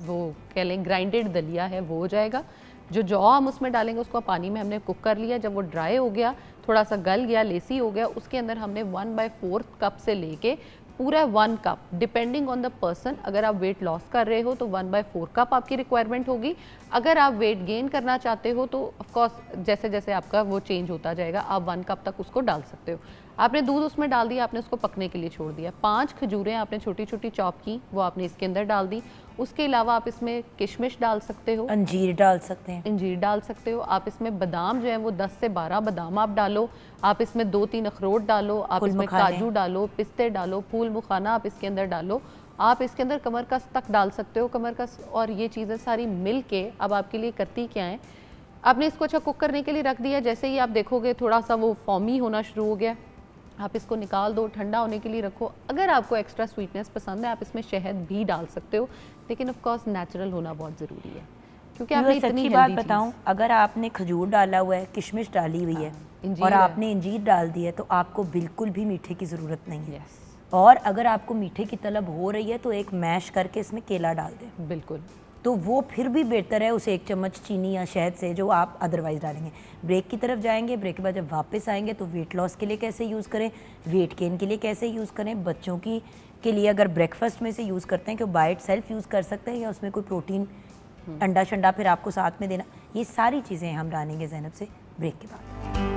वो कह लें ग्राइंडेड दलिया है वो हो जाएगा। जो जौ हम उसमें डालेंगे उसको पानी में हमने कुक कर लिया, जब वो ड्राई हो गया, थोड़ा सा गल गया, लेसी हो गया, उसके अंदर हमने 1/4 कप से लेके पूरा 1 cup, depending on the person, अगर आप वेट लॉस कर रहे हो तो 1/4 कप आपकी रिक्वायरमेंट होगी। अगर आप वेट गेन करना चाहते हो तो ऑफकोर्स जैसे जैसे आपका वो चेंज होता जाएगा, आप 1 कप तक उसको डाल सकते हो। आपने दूध उसमें डाल दिया, आपने उसको पकने के लिए छोड़ दिया। 5 खजूरें आपने छोटी छोटी चॉप की, वो आपने इसके अंदर डाल दी। उसके अलावा आप इसमें किशमिश डाल सकते हो, अंजीर डाल सकते हैं, अंजीर डाल सकते हो। आप इसमें बादाम जो है वो 10 से 12 बादाम आप डालो। आप इसमें 2-3 अखरोट डालो, आप फूल इसमें मखाने। काजू डालो, पिस्ते डालो, फूल मुखाना आप इसके अंदर डालो। आप इसके अंदर कमरकस तक डाल सकते हो, कमरकस, और ये चीज़ें सारी मिल के अब आपके लिए करती क्या है, आपने इसको अच्छा कुक करने के लिए रख दिया। जैसे ही आप देखोगे थोड़ा सा वो फॉर्मी होना शुरू हो गया, आप इसको निकाल दो, ठंडा होने के लिए रखो। अगर आपको एक्स्ट्रा स्वीटनेस पसंद है आप इसमें शहद भी डाल सकते हो, लेकिन ऑफ कोर्स नेचुरल होना बहुत ज़रूरी है, क्योंकि आपने व्यूअर्स, इतनी सच्ची बात हेल्दी बताऊं, अगर आपने खजूर डाला हुआ है, किशमिश डाली हुई है इंजीर और है। आपने इंजीर डाल दी है, तो आपको बिल्कुल भी मीठे की ज़रूरत नहीं है। Yes, और अगर आपको मीठे की तलब हो रही है तो एक मैश करके इसमें केला डाल दें, बिल्कुल। तो वो फिर भी बेहतर है उस 1 चम्मच चीनी या शहद से जो आप अदरवाइज़ डालेंगे। ब्रेक की तरफ जाएंगे, ब्रेक के बाद जब वापस आएंगे तो वेट लॉस के लिए कैसे यूज़ करें, वेट गेन के लिए कैसे यूज़ करें, बच्चों की के लिए अगर ब्रेकफास्ट में से यूज़ करते हैं कि बाय इट सेल्फ यूज़ कर सकते हैं या उसमें कोई प्रोटीन अंडा शंडा फिर आपको साथ में देना, ये सारी चीज़ें हम जानेंगे ज़ैनब से ब्रेक के बाद।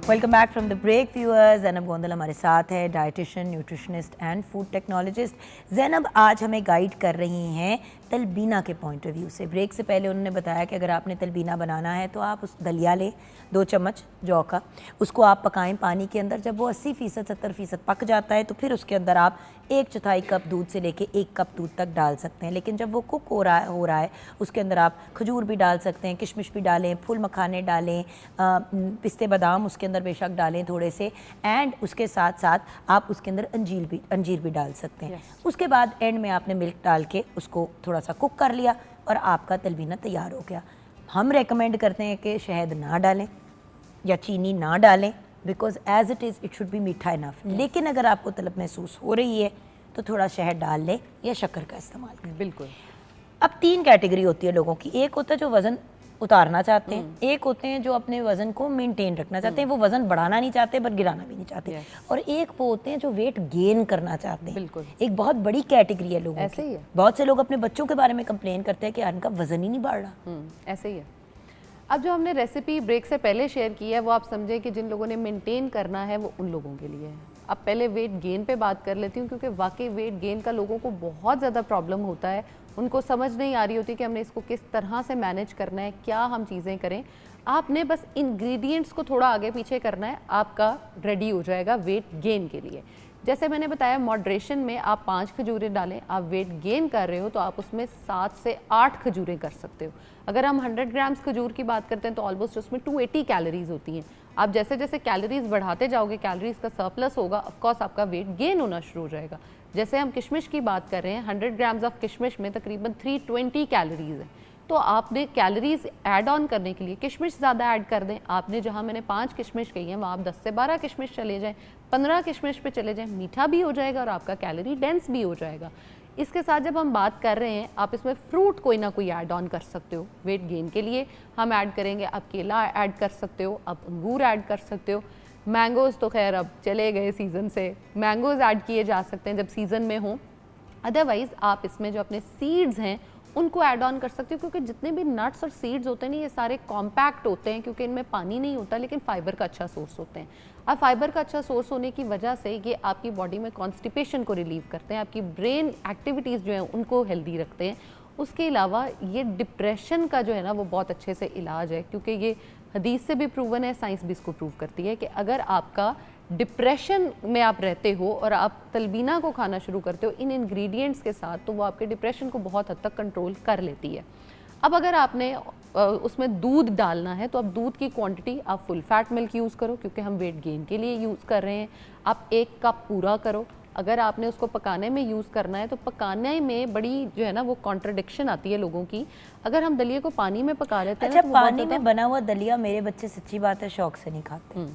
Welcome back from the break viewers. Zainab Gondal हमारे साथ है, dietitian, nutritionist and food technologist. Zainab आज हमें गाइड कर रही हैं तलबीना के पॉइंट ऑफ व्यू से। ब्रेक से पहले उन्होंने बताया कि अगर आपने तलबीना बनाना है तो आप उस दलिया लें 2 चम्मच जौ का, उसको आप पकाएं पानी के अंदर। जब वो 80% 70% पक जाता है तो फिर उसके अंदर आप 1/4 कप दूध से लेके 1 कप दूध तक डाल सकते हैं। लेकिन जब वो कुक हो रहा है उसके अंदर आप खजूर भी डाल सकते हैं, किशमिश भी डालें, फूल मखाने डालें, पिस्ते बादाम उसके अंदर बेशक डालें थोड़े से, एंड उसके साथ साथ आप उसके अंदर अंजीर भी डाल सकते हैं। उसके बाद एंड में आपने मिल्क डाल के उसको थोड़ा सा कुक कर लिया और आपका तलबीना तैयार हो गया। हम रेकमेंड करते हैं कि शहद ना डालें या चीनी ना डालें, because as it is it should be मीठा इनफ। लेकिन अगर आपको तलब महसूस हो रही है तो थोड़ा शहद डाल लें या शक्कर का इस्तेमाल करें। बिल्कुल। अब 3 कैटेगरी होती है लोगों की। एक होता है जो वज़न उतारना चाहते हैं, एक होते हैं जो अपने वज़न को मेंटेन रखना चाहते हैं, वो वज़न बढ़ाना नहीं चाहते पर गिराना भी नहीं चाहते, और एक वो होते हैं जो वेट गेन करना चाहते हैं। बिल्कुल। एक बहुत बड़ी कैटेगरी है लोगों ऐसे की। ही है। बहुत से लोग अपने बच्चों के बारे में कंप्लेन करते हैं कि उनका वज़न ही नहीं बढ़ रहा। ऐसे ही है। अब जो हमने रेसिपी ब्रेक से पहले शेयर की है वो आप समझे कि जिन लोगों ने मेंटेन करना है वो उन लोगों के लिए है। अब पहले वेट गेन पे बात कर लेती हूँ, क्योंकि वाकई वेट गेन का लोगों को बहुत ज़्यादा प्रॉब्लम होता है। उनको समझ नहीं आ रही होती कि हमने इसको किस तरह से मैनेज करना है, क्या हम चीज़ें करें। आपने बस इंग्रेडिएंट्स को थोड़ा आगे पीछे करना है, आपका रेडी हो जाएगा वेट गेन के लिए। जैसे मैंने बताया मॉडरेशन में आप 5 खजूरें डालें, आप वेट गेन कर रहे हो तो आप उसमें 7 से 8 खजूरें कर सकते हो। अगर हम 100 ग्राम्स खजूर की बात करते हैं तो ऑलमोस्ट उसमें 280 कैलोरीज होती हैं। आप जैसे जैसे कैलोरीज बढ़ाते जाओगे, कैलोरीज का सरप्लस होगा, ऑफकोर्स आपका वेट गेन होना शुरू हो जाएगा। जैसे हम किशमिश की बात कर रहे हैं, 100 ग्राम्स ऑफ किशमिश में तकरीबन 320 कैलोरीज है। तो आपने कैलोरीज ऐड ऑन करने के लिए किशमिश ज़्यादा ऐड कर दें। आपने जहां मैंने 5 किशमिश कही हैं वहाँ आप 10 से 12 किशमिश चले जाएं, 15 किशमिश पे चले जाएं, मीठा भी हो जाएगा और आपका कैलोरी डेंस भी हो जाएगा। इसके साथ जब हम बात कर रहे हैं, आप इसमें फ्रूट कोई ना कोई ऐड ऑन कर सकते हो। वेट गेन के लिए हम ऐड करेंगे, आप केला ऐड कर सकते हो, आप अंगूर ऐड कर सकते हो। मैंगोज़ तो खैर अब चले गए सीज़न से, मैंगोज़ ऐड किए जा सकते हैं जब सीज़न में हो। अदरवाइज़ आप इसमें जो अपने सीड्स हैं उनको ऐड ऑन कर सकते हो, क्योंकि जितने भी नट्स और सीड्स होते हैं ना, ये सारे कॉम्पैक्ट होते हैं क्योंकि इनमें पानी नहीं होता, लेकिन फाइबर का अच्छा सोर्स होते हैं। अब फाइबर का अच्छा सोर्स होने की वजह से ये आपकी बॉडी में कॉन्स्टिपेशन को रिलीव करते हैं, आपकी ब्रेन एक्टिविटीज़ जो हैं उनको हेल्दी रखते हैं। उसके अलावा ये डिप्रेशन का जो है ना वो बहुत अच्छे से इलाज है, क्योंकि ये हदीस से भी प्रूवन है, साइंस भी इसको प्रूव करती है कि अगर आपका डिप्रेशन में आप रहते हो और आप तलबीना को खाना शुरू करते हो इन इंग्रेडिएंट्स के साथ, तो वो आपके डिप्रेशन को बहुत हद तक कंट्रोल कर लेती है। अब अगर आपने उसमें दूध डालना है तो अब दूध की क्वांटिटी आप फुल फैट मिल्क यूज़ करो, क्योंकि हम वेट गेन के लिए यूज़ कर रहे हैं। आप 1 कप पूरा करो। अगर आपने उसको पकाने में यूज़ करना है तो पकाने में बड़ी जो है ना वो कॉन्ट्रडिक्शन आती है लोगों की। अगर हम दलिया को पानी में पका लेते हैं अच्छा, तो वो बहुत पानी में बना हुआ दलिया मेरे बच्चे सच्ची बात है शौक से नहीं खाते।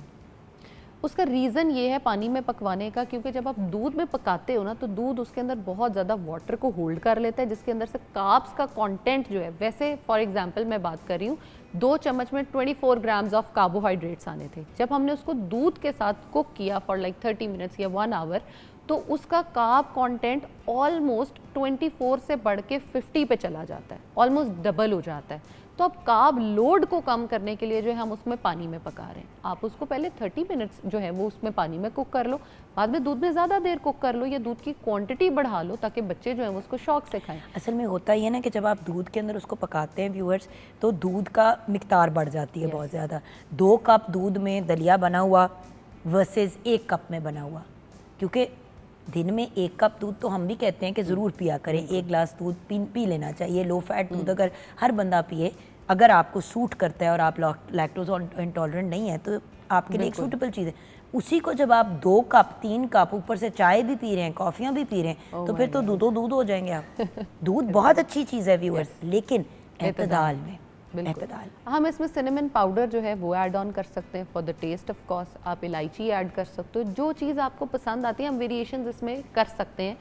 उसका रीज़न ये है पानी में पकवाने का, क्योंकि जब आप दूध में पकाते हो ना तो दूध उसके अंदर बहुत ज़्यादा वाटर को होल्ड कर लेता है, जिसके अंदर से कार्ब्स का कंटेंट जो है, वैसे फॉर एग्जांपल मैं बात कर रही हूँ 2 चम्मच में 24 ग्राम्स ऑफ कार्बोहाइड्रेट्स आने थे। जब हमने उसको दूध के साथ कुक किया फॉर लाइक 30 मिनट्स या 1 आवर, तो उसका कार्ब कंटेंट ऑलमोस्ट 24 से बढ़ के 50 पे चला जाता है, ऑलमोस्ट डबल हो जाता है। तो अब कार्ब लोड को कम करने के लिए जो है हम उसमें पानी में पका रहे हैं। आप उसको पहले 30 मिनट्स जो है वो उसमें पानी में कुक कर लो, बाद में दूध में ज़्यादा देर कुक कर लो या दूध की क्वांटिटी बढ़ा लो ताकि बच्चे जो हैं वो उसको शौक से खाएं। असल में होता ही है ना कि जब आप दूध के अंदर उसको पकाते हैं व्यूअर्स, तो दूध का मिकदार बढ़ जाती है बहुत ज़्यादा। 2 कप दूध में दलिया बना हुआ वर्सेस 1 कप में बना हुआ, क्योंकि दिन में 1 कप दूध तो हम भी कहते हैं कि ज़रूर पिया करें, 1 गिलास दूध पी लेना चाहिए। लो फैट दूध अगर हर बंदा पिए, अगर आपको सूट करता है और आप लैक्टोज इंटॉलरेंट नहीं है तो आपके लिए एक सूटेबल चीज़ है। उसी को जब आप 2 कप 3 कप ऊपर से चाय भी पी रहे हैं, कॉफ़ियाँ भी पी रहे हैं, तो फिर तो दूध हो जाएंगे आप। दूध बहुत अच्छी चीज़ है व्यूअर्स, लेकिन एतदाल में, एतदाल। हम इसमें सिनेमन पाउडर जो है वो ऐड ऑन कर सकते हैं for the taste of course. आप इलायची ऐड कर सकते हो, जो चीज़ आपको पसंद आती है हम वेरिएशंस इसमें कर सकते हैं।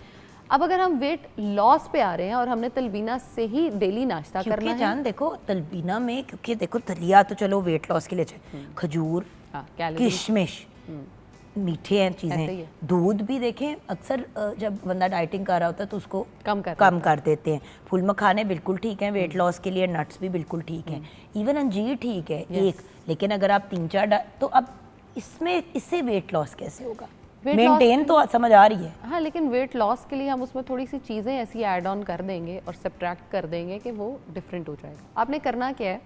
अब अगर हम वेट लॉस पे आ रहे हैं और हमने तलबीना से ही डेली नाश्ता करना है, जान देखो तलबीना में, क्योंकि देखो दलिया तो चलो वेट लॉस के लिए चाहिए, खजूर, किशमिश मीठे हैं चीज़ें, दूध भी देखें अक्सर जब बंदा डाइटिंग कर रहा होता है तो उसको कम कर देते हैं। फूल मखाने बिल्कुल ठीक हैं वेट लॉस के लिए, नट्स भी बिल्कुल ठीक हैं, इवन अंजीर ठीक है एक, लेकिन अगर आप 3-4 तो अब इससे वेट लॉस कैसे होगा? मेंटेन तो समझ आ रही है, हाँ, लेकिन वेट लॉस के लिए हम उसमें थोड़ी सी चीज़ें ऐसी ऐड ऑन कर देंगे और सब्ट्रैक्ट कर देंगे कि वो डिफरेंट हो जाएगा। आपने करना क्या है,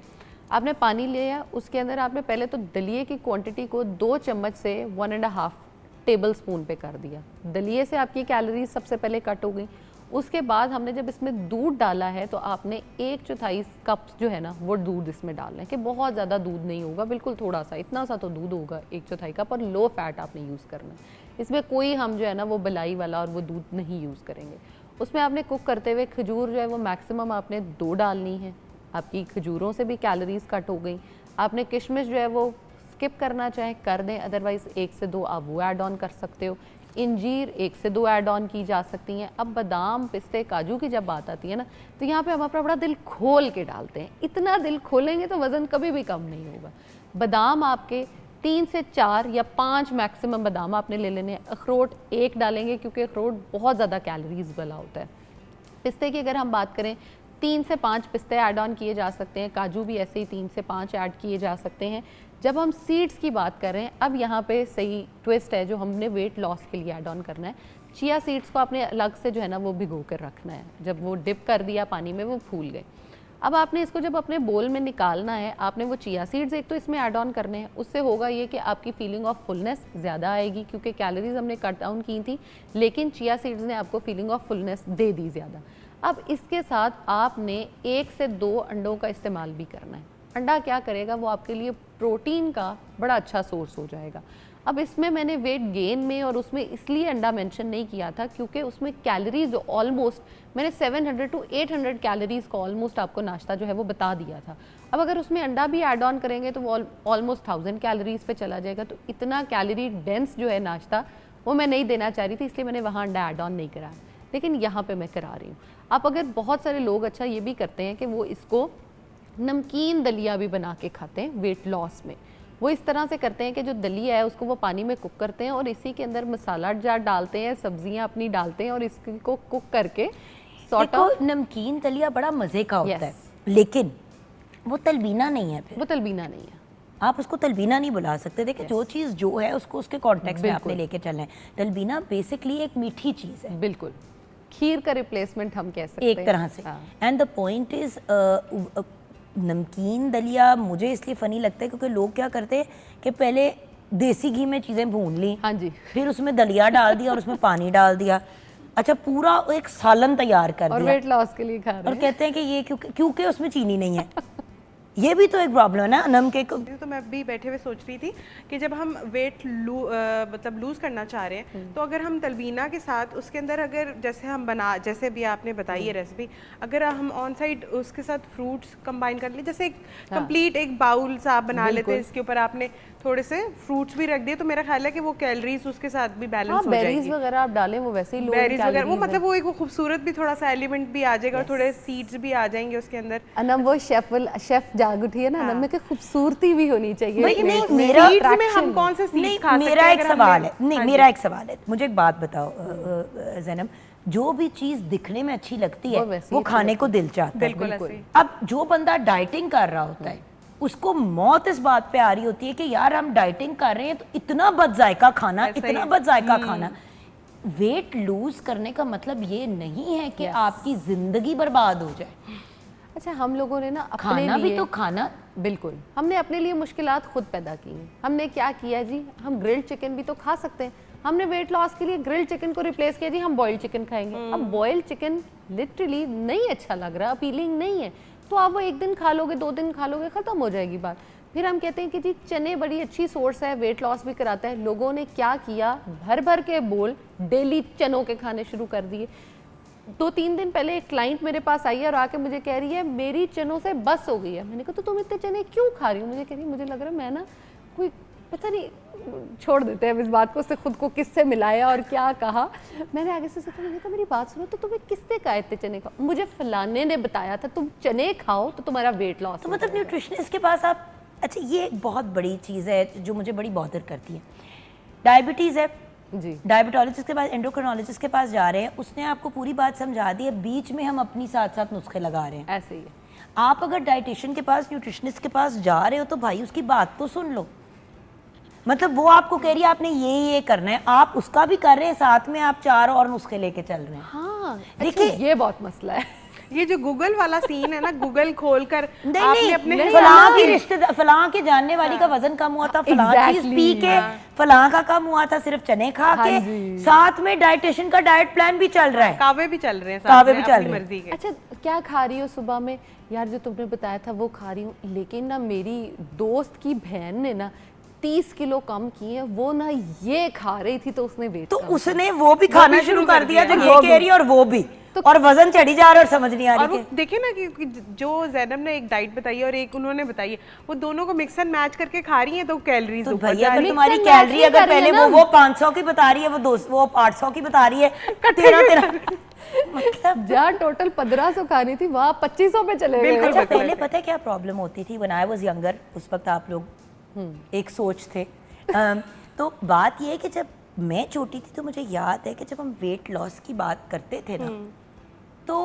आपने पानी लिया, उसके अंदर आपने पहले तो दलिए की क्वांटिटी को 2 चम्मच से 1.5 टेबल स्पून पे कर दिया। दलिए से आपकी कैलोरीज सबसे पहले कट हो गई। उसके बाद हमने जब इसमें दूध डाला है तो आपने 1/4 कप जो है ना वो दूध इसमें डालना है, कि बहुत ज़्यादा दूध नहीं होगा, बिल्कुल थोड़ा सा, इतना सा तो दूध होगा 1/4 कप, और लो फैट आपने यूज़ करना है। इसमें कोई हम जो है ना वो बलाई वाला और वो दूध नहीं यूज़ करेंगे। उसमें आपने कुक करते हुए खजूर जो है वो मैक्सिमम आपने 2 डालनी है, आपकी खजूरों से भी कैलोरीज कट हो गई। आपने किशमिश जो है वो स्किप करना चाहे कर दें, अदरवाइज़ 1 से 2 आप वो ऐड ऑन कर सकते हो। इंजीर 1 से 2 ऐड ऑन की जा सकती हैं। अब बादाम, पिस्ते, काजू की जब बात आती है ना, तो यहाँ पे हम अपना बड़ा दिल खोल के डालते हैं। इतना दिल खोलेंगे तो वज़न कभी भी कम नहीं होगा। बादाम आपके 3 से 4 या 5 मैक्सिमम बादाम आपने ले लेने हैं। अखरोट 1 डालेंगे क्योंकि अखरोट बहुत ज़्यादा कैलोरीज वाला होता है। पिस्ते की अगर हम बात करें 3 से 5 पिस्ते ऐड ऑन किए जा सकते हैं, काजू भी ऐसे ही 3 से 5 ऐड किए जा सकते हैं। जब हम सीड्स की बात कर रहे हैं, अब यहाँ पे सही ट्विस्ट है जो हमने वेट लॉस के लिए ऐड ऑन करना है। चिया सीड्स को आपने अलग से जो है ना वो भिगो कर रखना है, जब वो डिप कर दिया पानी में वो फूल गए। अब आपने इसको जब अपने बोल में निकालना है, आपने वो चिया सीड्स एक तो इसमें ऐड ऑन करने हैं। उससे होगा ये कि आपकी फीलिंग ऑफ फुलनेस ज़्यादा आएगी, क्योंकि कैलोरीज हमने कट डाउन की थी, लेकिन चिया सीड्स ने आपको फीलिंग ऑफ फुलनेस दे दी ज़्यादा। अब इसके साथ आपने 1 से 2 अंडों का इस्तेमाल भी करना है। अंडा क्या करेगा, वो आपके लिए प्रोटीन का बड़ा अच्छा सोर्स हो जाएगा। अब इसमें मैंने वेट गेन में और उसमें इसलिए अंडा मेंशन नहीं किया था क्योंकि उसमें कैलोरीज ऑलमोस्ट मैंने 700 to 800 कैलोरीज का ऑलमोस्ट आपको नाश्ता जो है वो बता दिया था। अब अगर उसमें अंडा भी ऐड ऑन करेंगे तो वो ऑलमोस्ट 1000 कैलोरीज पे चला जाएगा। तो इतना कैलोरी डेंस जो है नाश्ता वो मैं नहीं देना चाह रही थी, इसलिए मैंने वहाँ अंडा ऐड ऑन नहीं कराया, लेकिन यहाँ पर मैं करा रही हूँ। आप अगर बहुत सारे लोग अच्छा ये भी करते हैं कि वो इसको नमकीन दलिया भी बना के खाते हैं वेट लॉस में। वो इस तरह से करते हैं कि जो दलिया है उसको वो पानी में कुक करते हैं और इसी के अंदर मसाला जार डालते हैं, सब्जियां अपनी डालते हैं और इसको कुक करके देखो नमकीन दलिया बड़ा मज़े का होता है, लेकिन वो तलबीना नहीं है। फिर वो तलबीना नहीं है, आप उसको तलबीना नहीं बुला सकते। देखिए जो चीज़ जो है उसको उसके कॉन्टेक्स्ट में आपने लेके चलना है। तलबीना बेसिकली एक मीठी चीज़ है, बिल्कुल खीर का रिप्लेसमेंट हम कह सकते हैं एक तरह से। एंड द पॉइंट इज नमकीन दलिया मुझे इसलिए फ़नी लगता है क्योंकि लोग क्या करते हैं कि पहले देसी घी में चीज़ें भून ली, हाँ जी, फिर उसमें दलिया डाल दिया और उसमें पानी डाल दिया, अच्छा पूरा एक सालन तैयार कर और दिया वेट लॉस के लिए खा रहे हैं और कहते हैं कि ये क्योंकि उसमें चीनी नहीं है। ये भी तो एक प्रॉब्लम है ना नम के को। तो मैं भी बैठे हुए सोच रही थी कि जब हम वेट मतलब लूज़ करना चाह रहे हैं तो अगर हम तलबीना के साथ उसके अंदर अगर जैसे भी आपने बताई है रेसिपी, अगर हम ऑन साइड उसके साथ फ्रूट्स कंबाइन कर ले, जैसे एक कंप्लीट एक बाउल सा आप बना लेते हैं, इसके ऊपर आपने थोड़े से फ्रूट्स भी रख दिए, तो मेरा ख्याल है कि वो कैलोरीज उसके साथ भी बैलेंस हो जाएगी। बेरीज वगैरह आप डालें वो वैसे ही लो बेरीज वगैरह वो मतलब वो एक वो खूबसूरत भी थोड़ा सा एलिमेंट भी आ जाएगा और थोड़े सीड्स भी आ जाएंगे उसके अंदर। अनम वो शेफ जाग उठी है ना, अनम में खूबसूरती भी होनी चाहिए। नहीं मेरा में हम कौन से सीड्स खा सकते हैं? मेरा एक सवाल है, नहीं मेरा एक सवाल है, मुझे एक बात बताओ ज़ैनब, जो भी चीज़ दिखने में अच्छी लगती है वो खाने को दिल चाहता है। अब जो बंदा डाइटिंग कर रहा होता है उसको मौत इस बात पे आ रही होती है कि यार हम डाइटिंग कर रहे हैं तो इतना बदजायका खाना, इतना बदजायका खाना। वेट लूज करने का मतलब ये नहीं है कि आपकी जिंदगी बर्बाद हो जाए। अच्छा हम लोगों ने ना अपने खाना लिए भी तो खाना, बिल्कुल हमने अपने लिए मुश्किलात खुद पैदा की हैं। हमने क्या किया जी, हम ग्रिल्ड चिकन भी तो खा सकते हैं। हमने वेट लॉस के लिए ग्रिल्ड चिकन को रिप्लेस किया जी, हम बॉइल्ड चिकन खाएंगे। अब बॉइल्ड चिकन लिटरली नहीं अच्छा लग रहा, अपीलिंग नहीं है, तो आप वो एक दिन खा लोगे, 2 दिन खा लोगे, ख़त्म हो जाएगी बात। फिर हम कहते हैं कि जी चने बड़ी अच्छी सोर्स है, वेट लॉस भी कराता है। लोगों ने क्या किया, भर भर के बोल डेली चनों के खाने शुरू कर दिए। 2-3 दिन पहले एक क्लाइंट मेरे पास आई है और आके मुझे कह रही है मेरी चनों से बस हो गई है। मैंने कहा तो तुम इतने चने क्यों खा रही हो? मुझे कह रही मुझे लग रहा है मैं ना कोई पता नहीं, छोड़ देते हैं इस बात को, उससे खुद को किससे मिलाया और क्या कहा। मैंने आगे से सोचा, मैंने कहा मेरी बात सुनो, तो तुम्हें किसने कहा इतने चने खाओ? मुझे फलाने ने बताया था तुम चने खाओ तो तुम्हारा वेट लॉस। तो मतलब न्यूट्रिशनिस्ट के पास आप, अच्छा ये एक बहुत बड़ी चीज़ है जो मुझे बड़ी बॉदर करती है। डायबिटीज़ है जी, डायबिटोलॉजिस्ट के पास, एंडोक्रिनोलॉजिस्ट के पास जा रहे हैं, उसने आपको पूरी बात समझा दी है, बीच में हम अपनी साथ साथ नुस्खे लगा रहे हैं। ऐसे ही है। आप अगर डाइटिशियन के पास, न्यूट्रिशनिस्ट के पास जा रहे हो तो भाई उसकी बात तो सुन लो। मतलब वो आपको कह रही है आपने ये करना है, आप उसका भी कर रहे हैं, साथ में आप 4 और नुस्खे लेके चल रहे हैं। हाँ देखिए ये बहुत मसला है। ये जो गूगल वाला सीन है ना, गूगल खोलकर नहीं अपने फलां की रिश्तेदार, फलां के जानने वाली का वजन कम हुआ था, फलां चीज पी के, फलां का कम हुआ था सिर्फ चने खा के, साथ में डाइटिशियन का डाइट प्लान भी चल रहा है, कावे भी चल रहे हैं, कावे भी चल रहे हैं। अच्छा क्या खा रही हो सुबह में? यार जो तुमने बताया था वो खा रही हूँ, लेकिन ना मेरी दोस्त की बहन ने ना 30 किलो कम किए, वो ना ये खा रही थी तो उसने वेट, तो उसने वो भी खाना शुरू कर दिया जो ये कह रही है, और वो भी तो और वजन चढ़ी जा रहा है और समझ नहीं आ और रही। वो देखिए ना कि जो ज़ैनब ने एक डाइट बताई है और एक उन्होंने बताई है, वो दोनों को मिक्स एंड मैच करके खा रही हैं तो कैलोरीज तो ऊपर भैया जा अगर रही तुम्हारी mix and match कैलोरी नहीं अगर कर रही पहले है ना। वो 500 की बता रही है, वो 800 की बता रही है, 13 मतलब जहाँ टोटल 1500 खानी थी वहाँ 2500 पे चले गए। बिल्कुल, अच्छा पहले पता है क्या प्रॉब्लम होती थी? व्हेन आई वाज यंगर, उस वक्त आप लोग एक सोच थे। तो बात ये है कि जब मैं छोटी थी तो मुझे याद है कि जब हम वेट लॉस की बात करते थे ना, तो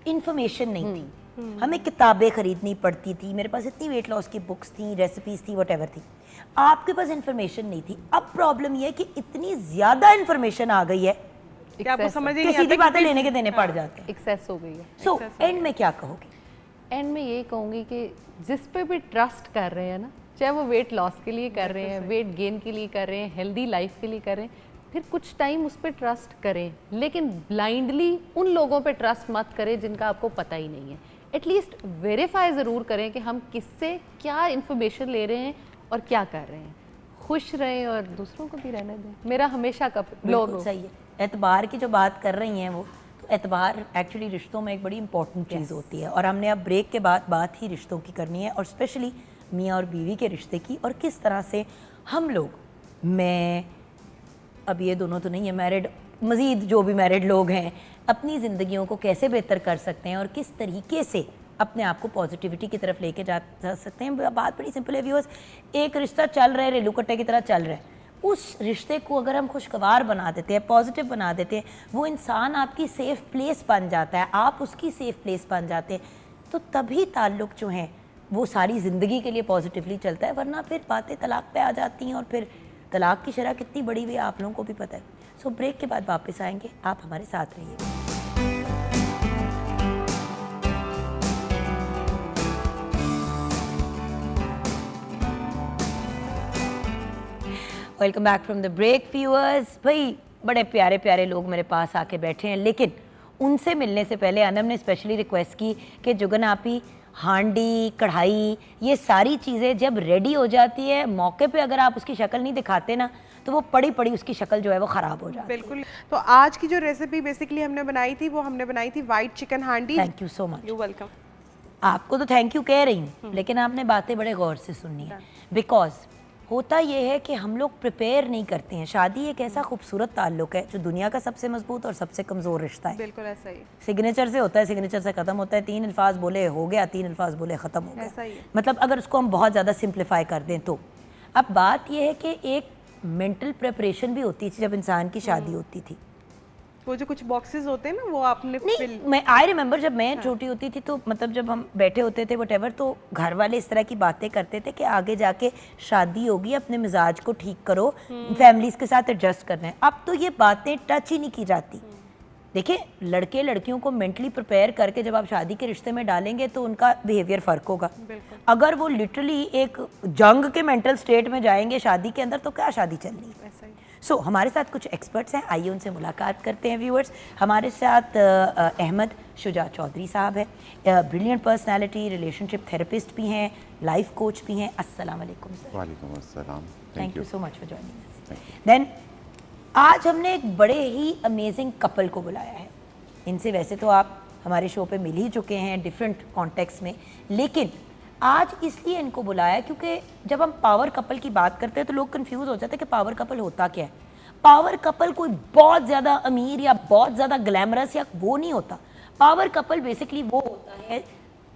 इंफॉर्मेशन नहीं थी, हमें किताबें खरीदनी पड़ती थी। मेरे पास इतनी वेट लॉस की बुक्स थी, रेसिपीज थी, व्हाटएवर थी, आपके पास इंफॉर्मेशन नहीं थी। अब प्रॉब्लम ये है कि इतनी ज़्यादा इंफॉर्मेशन आ गई है कि आपको समझ ही कि नहीं सीधी आता बातें लेने के देने पड़ जाते हैं। एक्सेस हो गई है। सो एंड में क्या कहोगे? एंड में ये कहूँगी कि जिस पे भी ट्रस्ट कर रहे हैं ना, चाहे वो वेट लॉस के लिए कर रहे हैं, वेट गेन के लिए कर रहे हैं, हेल्दी लाइफ के लिए कर रहे हैं, फिर कुछ टाइम उस पर ट्रस्ट करें, लेकिन ब्लाइंडली उन लोगों पे ट्रस्ट मत करें जिनका आपको पता ही नहीं है। एटलीस्ट वेरीफाई ज़रूर करें कि हम किससे क्या इन्फॉर्मेशन ले रहे हैं और क्या कर रहे हैं। खुश रहें और दूसरों को भी रहने दें। मेरा हमेशा का बिल्कुल सही है। एतबार की जो बात कर रही हैं वो, तो एतबार एक्चुअली रिश्तों में एक बड़ी इंपॉर्टेंट चीज़ होती है, और हमने अब ब्रेक के बाद बात ही रिश्तों की करनी है, और स्पेशली मियाँ और बीवी के रिश्ते की, और किस तरह से हम लोग, मैं अब ये दोनों तो नहीं है मैरिड, मज़ीद जो भी मैरिड लोग हैं, अपनी ज़िंदगियों को कैसे बेहतर कर सकते हैं और किस तरीके से अपने आप को पॉजिटिविटी की तरफ लेके जा सकते हैं। बात बड़ी सिंपल है व्यूअर्स, एक रिश्ता चल रहा है, रेलू कट्टे की तरह चल रहा है, उस रिश्ते को अगर हम खुशगवार बना देते हैं, पॉजिटिव बना देते हैं, वो इंसान आपकी सेफ़ प्लेस बन जाता है, आप उसकी सेफ़ प्लेस बन जाते हैं, तो तभी ताल्लुक़ जो हैं वो सारी ज़िंदगी के लिए पॉजिटिवली चलता है। वरना फिर बातें तलाक पे आ जाती हैं, और फिर तलाक की शरह कितनी बड़ी हुई आप लोगों को भी पता है। सो ब्रेक के बाद वापस आएंगे, आप हमारे साथ रहिए। Welcome back from the break viewers. भाई बड़े प्यारे प्यारे लोग मेरे पास आके बैठे हैं, लेकिन उनसे मिलने से पहले अनम ने स्पेशली रिक्वेस्ट की कि जुगन आपी हांडी कढ़ाई ये सारी चीज़ें जब रेडी हो जाती है, मौके पे अगर आप उसकी शक्ल नहीं दिखाते ना, तो वो पड़ी पड़ी उसकी शक्ल जो है वो ख़राब हो जाती है। बिल्कुल। तो आज की जो रेसिपी बेसिकली हमने बनाई थी, वो हमने बनाई थी वाइट चिकन हांडी। Thank you so much. You welcome. आपको तो थैंक यू कह रही हूँ, लेकिन आपने बातें बड़े गौर से सुननी है, बिकॉज होता ये है कि हम लोग प्रिपेयर नहीं करते हैं। शादी एक ऐसा खूबसूरत ताल्लुक है जो दुनिया का सबसे मजबूत और सबसे कमज़ोर रिश्ता है। बिल्कुल ऐसा ही। सिग्नेचर से होता है, सिग्नेचर से ख़त्म होता है, 3 अल्फाज बोले हो गया, 3 अल्फाज बोले ख़त्म हो गया। ऐसा ही है। मतलब अगर उसको हम बहुत ज़्यादा सिंप्लीफाई कर दें तो। अब बात यह है कि एक मेंटल प्रिपरेशन भी होती थी जब इंसान की शादी होती थी। वो जो कुछ बॉक्सेस होते हैं ना, वो आपने नहीं, मैं आई रिमेंबर जब मैं छोटी होती थी, तो मतलब जब हम बैठे होते थे वटेवर, तो घर वाले इस तरह की बातें करते थे कि आगे जाके शादी होगी, अपने मिजाज को ठीक करो, फैमिलीज के साथ एडजस्ट करना है। अब तो ये बातें टच ही नहीं की जाती। देखिए, लड़के लड़कियों को मेंटली प्रिपेयर करके जब आप शादी के रिश्ते में डालेंगे तो उनका बिहेवियर फ़र्क होगा। अगर वो लिटरली एक जंग के मेंटल स्टेट में जाएंगे शादी के अंदर, तो क्या शादी चलनी है। ऐसा ही। सो हमारे साथ कुछ एक्सपर्ट्स हैं, आइए उनसे मुलाकात करते हैं व्यूअर्स। हमारे साथ अहमद शुजा चौधरी साहब है, ब्रिलियंट पर्सनालिटी, रिलेशनशिप थेरेपिस्ट भी हैं, लाइफ कोच भी हैं। अस्सलाम वालेकुम सर। वालेकुम अस्सलाम। Thank you so much for joining us. Then आज हमने एक बड़े ही अमेजिंग कपल को बुलाया है। इनसे वैसे तो आप हमारे शो पे मिल ही चुके हैं डिफरेंट कॉन्टेक्स्ट में, लेकिन आज इसलिए इनको बुलाया क्योंकि जब हम पावर कपल की बात करते हैं तो लोग कंफ्यूज हो जाते हैं कि पावर कपल होता क्या है। पावर कपल कोई बहुत ज़्यादा अमीर या बहुत ज़्यादा ग्लैमरस या वो नहीं होता। पावर कपल बेसिकली वो होता है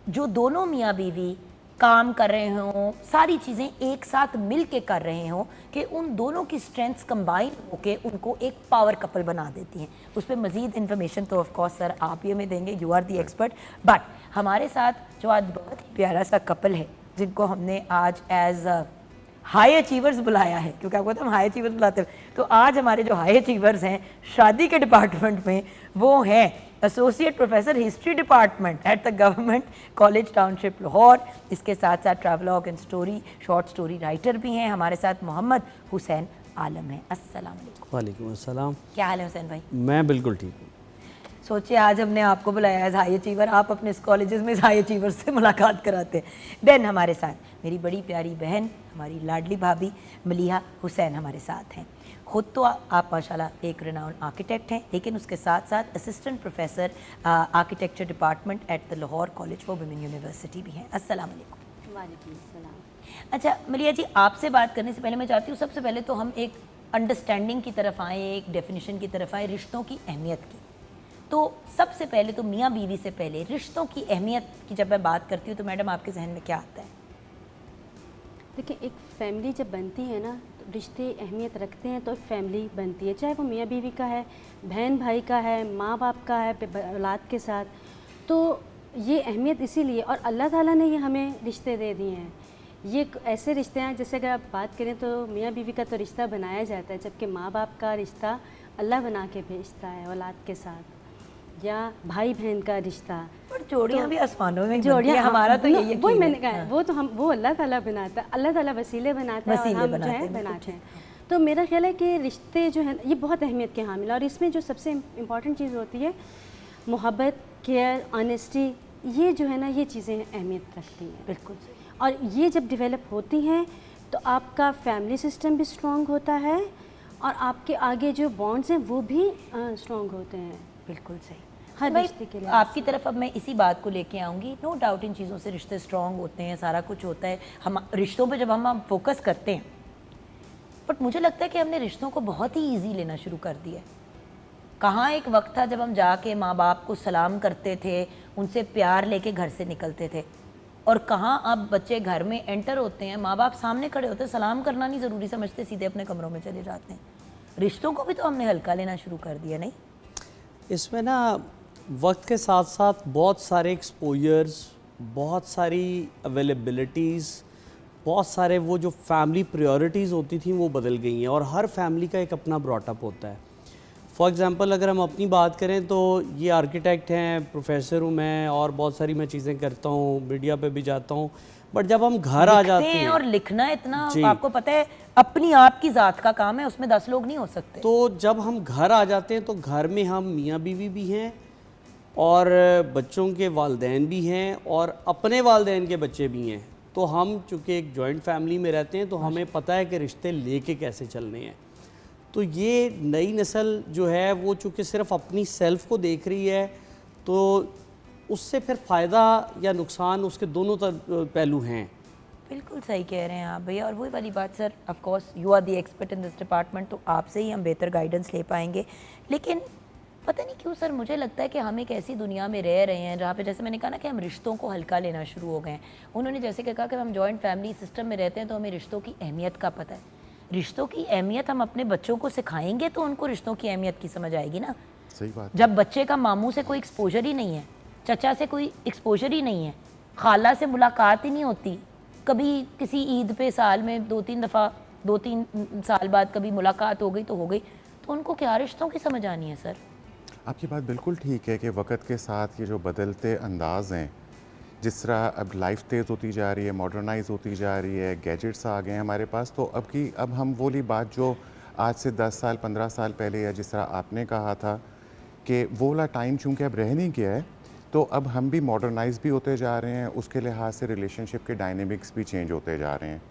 जो दोनों मियाँ बीवी काम कर रहे हों, सारी चीज़ें एक साथ मिल के कर रहे हों, कि उन दोनों की स्ट्रेंथ्स कंबाइन होके उनको एक पावर कपल बना देती हैं। उस पर मज़ीद इन्फॉर्मेशन तो ऑफ कोर्स सर आप ही हमें देंगे, you are the expert. But हमारे साथ जो आज बहुत ही प्यारा सा कपल है, जिनको हमने आज एज हाई अचीवर्स बुलाया है, क्योंकि आपको तो हम हाई अचीवर्स बुलाते हैं, तो आज हमारे जो हाई अचीवर्स हैं शादी के डिपार्टमेंट में, वो हैं associate professor history department at the government college township Lahore. इसके साथ साथ travelogue and story short story writer भी हैं। हमारे साथ मोहम्मद हुसैन आलम हैं। अस्सलाम वालेकुम। वालेकुम अस्सलाम। क्या हाल है हुसैन भाई? मैं बिल्कुल ठीक हूँ। सोचिए आज हमने आपको बुलाया एज हाई अचीवर, आप अपने इस कॉलेजेस में हाई अचीवर्स से मुलाकात कराते हैं। देन हमारे साथ मेरी बड़ी प्यारी बहन, हमारी लाडली भाभी मलिहा हुसैन हमारे साथ हैं। खुद तो आप माशाल्लाह एक रिनाउंड आर्किटेक्ट हैं, लेकिन उसके साथ साथ assistant professor architecture department at the Lahore college for women university भी हैं। अस्सलाम वालेकुम। वालेकुम सलाम। अच्छा मलिहा जी, आपसे बात करने से पहले मैं चाहती हूँ सबसे पहले तो हम एक अंडरस्टैंडिंग की तरफ आएँ, एक डेफिनेशन की तरफ आएँ रिश्तों की अहमियत की। तो सबसे पहले तो मियाँ बीवी से पहले रिश्तों की अहमियत की जब मैं बात करती हूँ तो मैडम आपके जहन में क्या आता है? देखिए, एक फैमिली जब बनती है ना, तो रिश्ते अहमियत रखते हैं तो एक फैमिली बनती है, चाहे वो मियाँ बीवी का है, बहन भाई का है, माँ बाप का है, औलाद के साथ। तो ये अहमियत इसीलिए, और अल्लाह ताला ने ये हमें रिश्ते दे दिए हैं। ये ऐसे रिश्ते हैं, जैसे अगर आप बात करें तो मियाँ बीवी का तो रिश्ता बनाया जाता है, जबकि माँ बाप का रिश्ता अल्लाह बना के भेजता है औलाद के साथ, या भाई बहन का रिश्ता। पर जोड़ियां भी आसमानों में जोड़ियां, बनती हैं, हमारा तो यही वो यकीन मैंने है। कहा, वो अल्लाह ताला बनाता है, अल्लाह ताला वसीले बनाता है और वसीले हम जो बनाते है हैं, बनाते हैं। तो मेरा ख्याल है कि रिश्ते जो है ये बहुत अहमियत के हामिल है, और इसमें जो सबसे इम्पॉर्टेंट चीज़ होती है मोहब्बत, केयर, ऑनेस्टी, ये जो है ना ये चीज़ें अहमियत रखती हैं। बिल्कुल। और ये जब डेवलप होती हैं तो आपका फैमिली सिस्टम भी स्ट्रॉन्ग होता है और आपके आगे जो बॉन्ड्स हैं वो भी स्ट्रॉन्ग होते हैं बिल्कुल सही। हर भाई, रिश्ते के लिए। आपकी तरफ अब मैं इसी बात को लेके आऊँगी। नो डाउट इन चीज़ों से रिश्ते स्ट्रॉन्ग होते हैं, सारा कुछ होता है। हम रिश्तों पे जब हम फोकस करते हैं, बट मुझे लगता है कि हमने रिश्तों को बहुत ही ईजी लेना शुरू कर दिया है। कहाँ एक वक्त था जब हम जाके माँ बाप को सलाम करते थे, उनसे प्यार लेके घर से निकलते थे, और कहाँ अब बच्चे घर में एंटर होते हैं, माँ बाप सामने खड़े होते हैं, सलाम करना नहीं ज़रूरी समझते, सीधे अपने कमरों में चले जाते हैं। रिश्तों को भी तो हमने हल्का लेना शुरू कर दिया, नहीं? इसमें ना वक्त के साथ साथ बहुत सारे एक्सपोजर्स, बहुत सारी अवेलेबिलिटीज़, बहुत सारे वो जो फैमिली प्रायोरिटीज़ होती थी वो बदल गई हैं, और हर फैमिली का एक अपना ब्रॉटअप होता है। फॉर एग्ज़ाम्पल अगर हम अपनी बात करें तो ये आर्किटेक्ट हैं, प्रोफेसर हूँ मैं, और बहुत सारी मैं चीज़ें करता हूँ, मीडिया पे भी जाता हूँ, बट जब हम घर आ जाते हैं और लिखना इतना, जी। आपको पता है अपनी आप की ज़ात का काम है, उसमें 10 लोग नहीं हो सकते। तो जब हम घर आ जाते हैं तो घर में हम मियाँ बीवी भी हैं, और बच्चों के वालिदैन भी हैं, और अपने वालिदैन के बच्चे भी हैं। तो हम चूँकि एक जॉइंट फैमिली में रहते हैं तो हमें पता है कि रिश्ते लेके कैसे चलने हैं। तो ये नई नस्ल जो है वो चूँकि सिर्फ अपनी सेल्फ को देख रही है, तो उससे फिर फ़ायदा या नुकसान उसके दोनों पहलू हैं। बिल्कुल सही कह रहे हैं आप भैया। और वही वाली बात sir, of course you are the expert in this department, तो आपसे ही हम बेहतर गाइडेंस ले पाएंगे। लेकिन पता नहीं क्यों सर, मुझे लगता है कि हम एक ऐसी दुनिया में रह रहे हैं जहाँ पे, जैसे मैंने कहा ना, कि हम रिश्तों को हल्का लेना शुरू हो गए हैं। उन्होंने जैसे कि कहा कि हम जॉइंट फैमिली सिस्टम में रहते हैं तो हमें रिश्तों की अहमियत का पता है। रिश्तों की अहमियत हम अपने बच्चों को सिखाएंगे तो उनको रिश्तों की अहमियत की समझ आएगी ना। सही बात। जब बच्चे का मामू से कोई एक्सपोजर ही नहीं है, चचा से कोई एक्सपोजर ही नहीं है, खाला से मुलाकात ही नहीं होती, कभी किसी ईद पे साल में 2-3 दफ़ा, 2-3 साल बाद कभी मुलाकात हो गई तो हो गई, तो उनको क्या रिश्तों की समझ आनी है सर? आपकी बात बिल्कुल ठीक है कि वक्त के साथ ये जो बदलते अंदाज हैं, जिस तरह अब लाइफ तेज़ होती जा रही है, मॉडर्नाइज होती जा रही है, गैजेट्स आ गए हैं हमारे पास, तो अब हम वो वाली बात जो आज से 10 साल 15 साल पहले, या जिस तरह आपने कहा था कि वो वाला टाइम चूँकि अब रह नहीं गया है, तो अब हम भी मॉडर्नाइज भी होते जा रहे हैं, उसके लिहाज से रिलेशनशिप के डायनेमिक्स भी चेंज होते जा रहे हैं।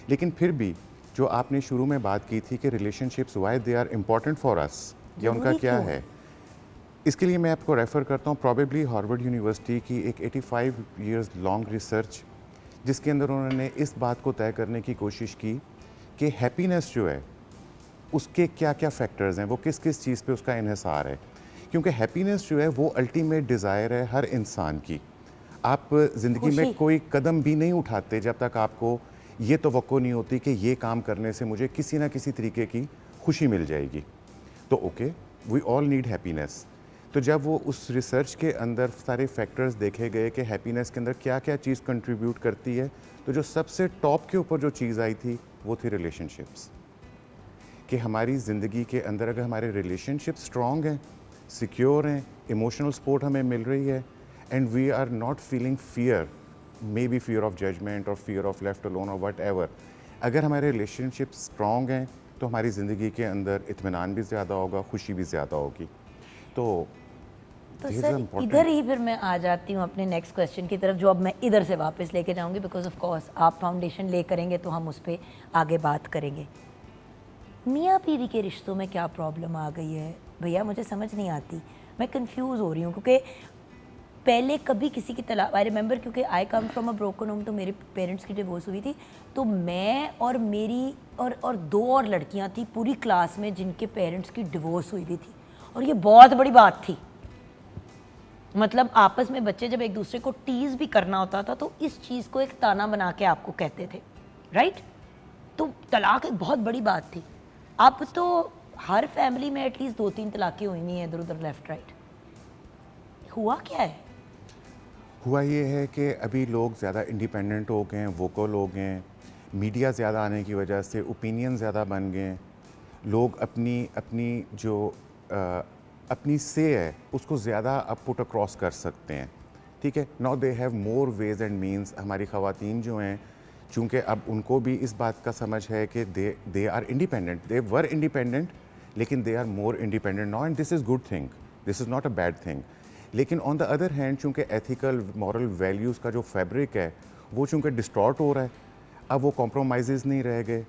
लेकिन फिर भी जो आपने शुरू में बात की थी कि relationships why they are important for us, या उनका क्या है, इसके लिए मैं आपको रेफ़र करता हूँ प्रॉबेबली हार्वर्ड यूनिवर्सिटी की एक 85 इयर्स लॉन्ग रिसर्च, जिसके अंदर उन्होंने इस बात को तय करने की कोशिश की कि हैप्पीनेस जो है उसके क्या क्या फैक्टर्स हैं, वो किस किस चीज़ पे उसका इन्हिसार है। क्योंकि हैप्पीनेस जो है वो अल्टीमेट डिज़ायर है हर इंसान की। आप ज़िंदगी में कोई कदम भी नहीं उठाते जब तक आपको ये तवक्को नहीं होती कि ये काम करने से मुझे किसी ना किसी तरीके की खुशी मिल जाएगी। तो okay, we all need happiness. तो जब वो उस रिसर्च के अंदर सारे फैक्टर्स देखे गए कि हैप्पीनेस के अंदर क्या क्या चीज़ कंट्रीब्यूट करती है, तो जो सबसे टॉप के ऊपर जो चीज़ आई थी वो थी रिलेशनशिप्स। कि हमारी ज़िंदगी के अंदर अगर हमारे रिलेशनशिप स्ट्रॉन्ग हैं, सिक्योर हैं, इमोशनल सपोर्ट हमें मिल रही है, and we are not feeling fear, maybe fear of judgement और फियर ऑफ लेफ्ट अलोन और वट एवर, अगर हमारे रिलेशनशिप स्ट्रॉन्ग हैं तो हमारी ज़िंदगी के अंदर इत्मीनान भी ज़्यादा होगा, खुशी भी ज़्यादा होगी। तो सर इधर ही फिर मैं आ जाती हूँ अपने नेक्स्ट क्वेश्चन की तरफ, जो अब मैं इधर से वापस लेके जाऊँगी, बिकॉज ऑफ कोर्स आप फाउंडेशन ले करेंगे तो हम उस पर आगे बात करेंगे। मियाँ बीवी के रिश्तों में क्या प्रॉब्लम आ गई है भैया, मुझे समझ नहीं आती, मैं कंफ्यूज हो रही हूँ। क्योंकि पहले कभी किसी की तलाक, आई रिमेंबर, क्योंकि I come from a broken home, तो मेरे पेरेंट्स की डिवोर्स हुई थी, तो मैं और मेरी और 2 और लड़कियाँ थी पूरी क्लास में जिनके पेरेंट्स की डिवोर्स हुई भी थी, और ये बहुत बड़ी बात थी। मतलब आपस में बच्चे जब एक दूसरे को टीज़ भी करना होता था तो इस चीज़ को एक ताना बना के आपको कहते थे, राइट? तो तलाक एक बहुत बड़ी बात थी। अब तो हर फैमिली में एटलीस्ट 2-3 तलाक़ें हुई नहीं है, इधर उधर लेफ्ट राइट। हुआ क्या है? हुआ ये है कि अभी लोग ज़्यादा इंडिपेंडेंट हो गए हैं, वोकल हो गए हैं, मीडिया ज़्यादा आने की वजह से ओपिनियन ज़्यादा बन गए हैं, लोग अपनी अपनी जो अपनी से है उसको ज़्यादा अब पुट अक्रॉस कर सकते हैं, ठीक है। Now they have more ways and means. हमारी ख़वातीन जो हैं, चूँकि अब उनको भी इस बात का समझ है कि they are independent, they were independent, लेकिन they are more independent now, and this is good thing, this is not a bad thing. लेकिन ऑन द अदर हैंड, चूँकि एथिकल मॉरल वैल्यूज़ का जो फैब्रिक है वो चूँकि डिस्टॉर्ट हो रहा है, अब वो कॉम्प्रोमाइज़ नहीं रह गए।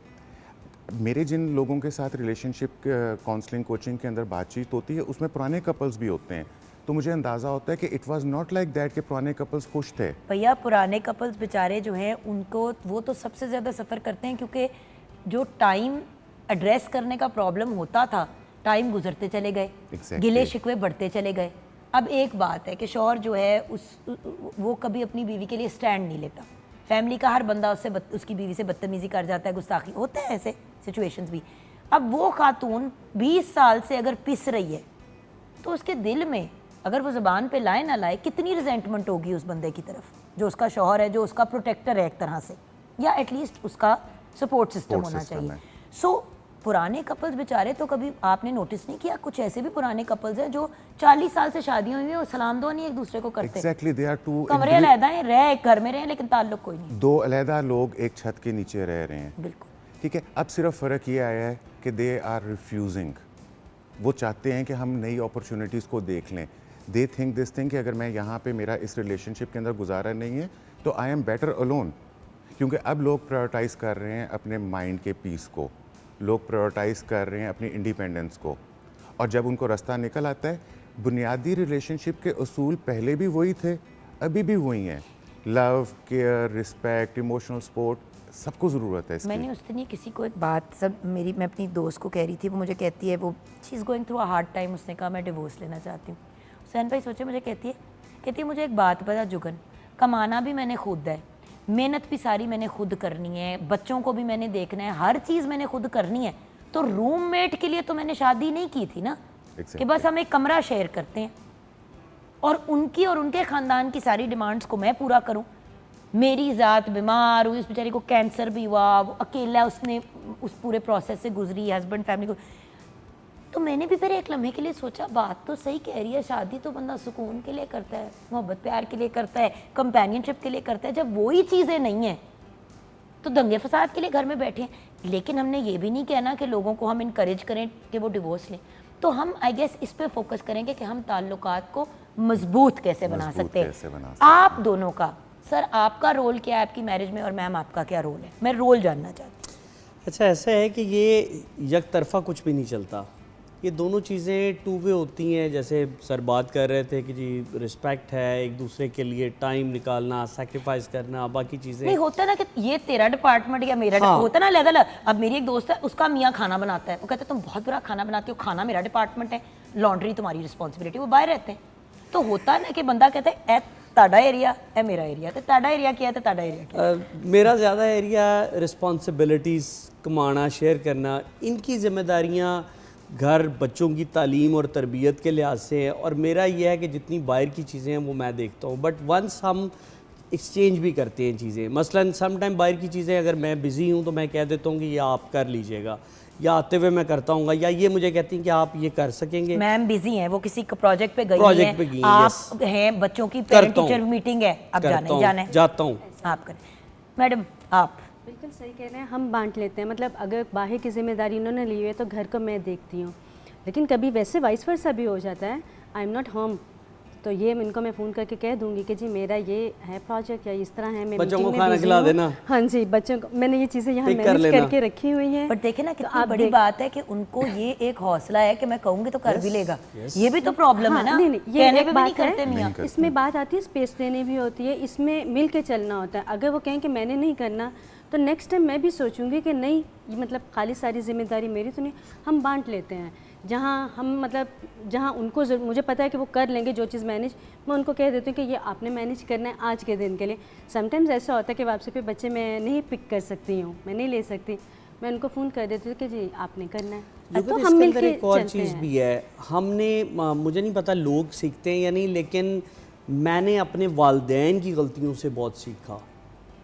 मेरे जिन लोगों के साथ रिलेशनशिप काउंसलिंग कोचिंग के अंदर बातचीत होती है, उसमें पुराने कपल्स भी होते हैं, तो मुझे अंदाज़ा होता है कि it was not like that कि पुराने कपल्स खुश थे। भैया पुराने कपल्स बेचारे जो हैं उनको वो तो सबसे ज़्यादा सफ़र करते हैं, क्योंकि जो टाइम एड्रेस करने का प्रॉब्लम होता था, टाइम गुजरते चले गए, Exactly. गिले शिकवे बढ़ते चले गए। अब एक बात है कि शौहर जो है वो कभी अपनी बीवी के लिए स्टैंड नहीं लेता। फैमिली का हर बंदा उसकी बीवी से बदतमीज़ी कर जाता है, गुस्ताखी होते हैं, ऐसे सिचुएशंस भी। अब वो खातून 20 साल से अगर पिस रही है तो उसके दिल में अगर वो ज़बान पे लाए ना लाए, कितनी रिजेंटमेंट होगी उस बंदे की तरफ जो उसका शौहर है, जो उसका प्रोटेक्टर है एक तरह से, या एटलीस्ट उसका सपोर्ट सिस्टम होना चाहिए। सो पुराने कपल्स बेचारे, तो कभी आपने नोटिस नहीं किया कुछ ऐसे भी पुराने कपल्स हैं जो 40 साल से शादियां हुई हैं और सलाम दुआ नहीं एक दूसरे को करते। Exactly, they are two कमरे अलहदा हैं, रह एक घर में रहे लेकिन ताल्लुक कोई नहीं। दो अलहदा लोग एक छत के नीचे रह रहे हैं, बिल्कुल ठीक है। अब सिर्फ फ़र्क ये आया है कि दे आर रिफ्यूजिंग, वो चाहते हैं कि हम नई अपॉर्चुनिटीज़ को देख लें। दे थिंक दिस थिंग कि अगर मैं यहाँ पे मेरा इस रिलेशनशिप के अंदर गुजारा नहीं है तो आई एम बेटर अलोन, क्योंकि अब लोग प्रायोरिटाइज़ कर रहे हैं अपने माइंड के पीस को, लोग प्रायोरिटाइज़ कर रहे हैं अपनी इंडिपेंडेंस को। और जब उनको रास्ता निकल आता है, बुनियादी रिलेशनशिप के उसूल पहले भी वही थे, अभी भी वही हैं। Love, care, respect, emotional support, सबको ज़रूरत है इसकी। मैंने उस दिन किसी को एक बात मैं अपनी दोस्त को कह रही थी, वो मुझे कहती है, वो she is going through a hard time, उसने कहा मैं डिवोर्स लेना चाहती हूँ। हुसैन भाई सोचे, मुझे कहती है मुझे एक बात पता जुगन, कमाना भी मैंने खुद है, मेहनत भी सारी मैंने खुद करनी है, बच्चों को भी मैंने देखना है, हर चीज़ मैंने खुद करनी है, तो रूममेट के लिए तो मैंने शादी नहीं की थी ना, कि बस हम एक कमरा शेयर करते हैं और उनकी और उनके ख़ानदान की सारी डिमांड्स को मैं पूरा करूं। मेरी ज़ात बीमार हुई, उस बेचारी को कैंसर भी हुआ, वो अकेला उसने उस पूरे प्रोसेस से गुजरी, हस्बैंड फैमिली को। तो मैंने भी फिर एक लम्हे के लिए सोचा, बात तो सही कह रही है, शादी तो बंदा सुकून के लिए करता है, मोहब्बत प्यार के लिए करता है, कंपेनियनशिप के लिए करता है। जब वही चीज़ें नहीं हैं तो दंगे फसाद के लिए घर में बैठे हैं। लेकिन हमने ये भी नहीं कहना कि लोगों को हम इनकरेज करें कि वो डिवोर्स लें, तो हम आई गेस इस पे फोकस करेंगे कि हम ताल्लुकात को मजबूत कैसे बना सकते हैं। आप दोनों का, सर आपका रोल क्या है आपकी मैरिज में, और मैम आपका क्या रोल है? मैं रोल जानना चाहती हूँ। अच्छा, ऐसा है कि ये एक तरफा कुछ भी नहीं चलता, ये दोनों चीज़ें टू वे होती हैं। जैसे सर बात कर रहे थे कि जी रिस्पेक्ट है, एक दूसरे के लिए टाइम निकालना, सैक्रिफाइस करना, बाकी चीज़ें नहीं होता ना कि ये तेरा डिपार्टमेंट या मेरा होता ना अलग अलग। अब मेरी एक दोस्त है, उसका मियाँ खाना बनाता है, वो कहते तुम बहुत बुरा खाना बनाती हो, खाना मेरा डिपार्टमेंट है, लॉन्ड्री तुम्हारी रिस्पॉन्सिबिलिटी, वो बाहर रहते हैं। तो होता ना कि बंदा कहते है ताड़ा एरिया है मेरा एरिया, तो ताड़ा एरिया क्या है, तो ताड़ा एरिया क्या मेरा ज़्यादा एरिया रिस्पॉन्सिबिलिटीज़, कमाना, शेयर करना, इनकी जिम्मेदारियाँ घर, बच्चों की तालीम और तरबियत के लिहाज से है, और मेरा यह है कि जितनी बाहर की चीज़ें हैं वो मैं देखता हूँ। बट वंस हम एक्सचेंज भी करते हैं चीज़ें, मसलन सम टाइम बाहर की चीज़ें अगर मैं बिज़ी हूँ तो मैं कह देता हूँ कि ये आप कर लीजिएगा, या आते हुए मैं करता हूँ, या ये मुझे कहती हैं कि आप ये कर सकेंगे। मैम बिजी हैं, वो किसी प्रोजेक्ट पे गई हैं, आप हैं, बच्चों की पेरेंट टीचर मीटिंग है, अब जाना है, जाता हूँ, आप करें। मैडम आप बिल्कुल सही कह रहे हैं, हम बांट लेते हैं। मतलब अगर बाहर की जिम्मेदारी उन्होंने ली हुई है तो घर को मैं देखती हूँ, लेकिन कभी वैसे वाइस वर्सा भी हो जाता है, आई एम नॉट होम, तो ये इनको मैं फ़ोन करके कह दूंगी कि जी मेरा ये है प्रोजेक्ट या इस तरह है, मैं बच्चों को खाना खिला देना। हाँ जी, बच्चों को मैंने ये चीज़ें यहाँ मैनेज करके रखी हुई हैं। बट देखे ना कितनी बड़ी बात है कि उनको ये एक हौसला है कि मैं कहूँगी तो कर भी लेगा। ये भी तो प्रॉब्लम है ना, नहीं, ये कहने एक पे भी बात नहीं करते मियाँ। इसमें बात आती है स्पेस देनी भी होती है, इसमें मिल के चलना होता है। अगर वो कहें कि मैंने नहीं करना, तो नेक्स्ट टाइम मैं भी सोचूंगी कि नहीं, ये मतलब खाली सारी जिम्मेदारी मेरी तो नहीं, हम बांट लेते हैं। जहाँ हम मतलब जहाँ उनको मुझे पता है कि वो कर लेंगे जो चीज़ मैनेज, मैं उनको कह देती हूँ कि ये आपने मैनेज करना है आज के दिन के लिए। समटाइम्स ऐसा होता है कि वापसी पे बच्चे मैं नहीं पिक कर सकती हूँ, मैं नहीं ले सकती, मैं उनको फ़ोन कर देती हूँ कि जी आपने करना है, तो हम मिल के एक और चीज़ भी है, हमने मुझे नहीं पता लोग सीखते हैं या नहीं, लेकिन मैंने अपने वालिदैन की गलतियों से बहुत सीखा।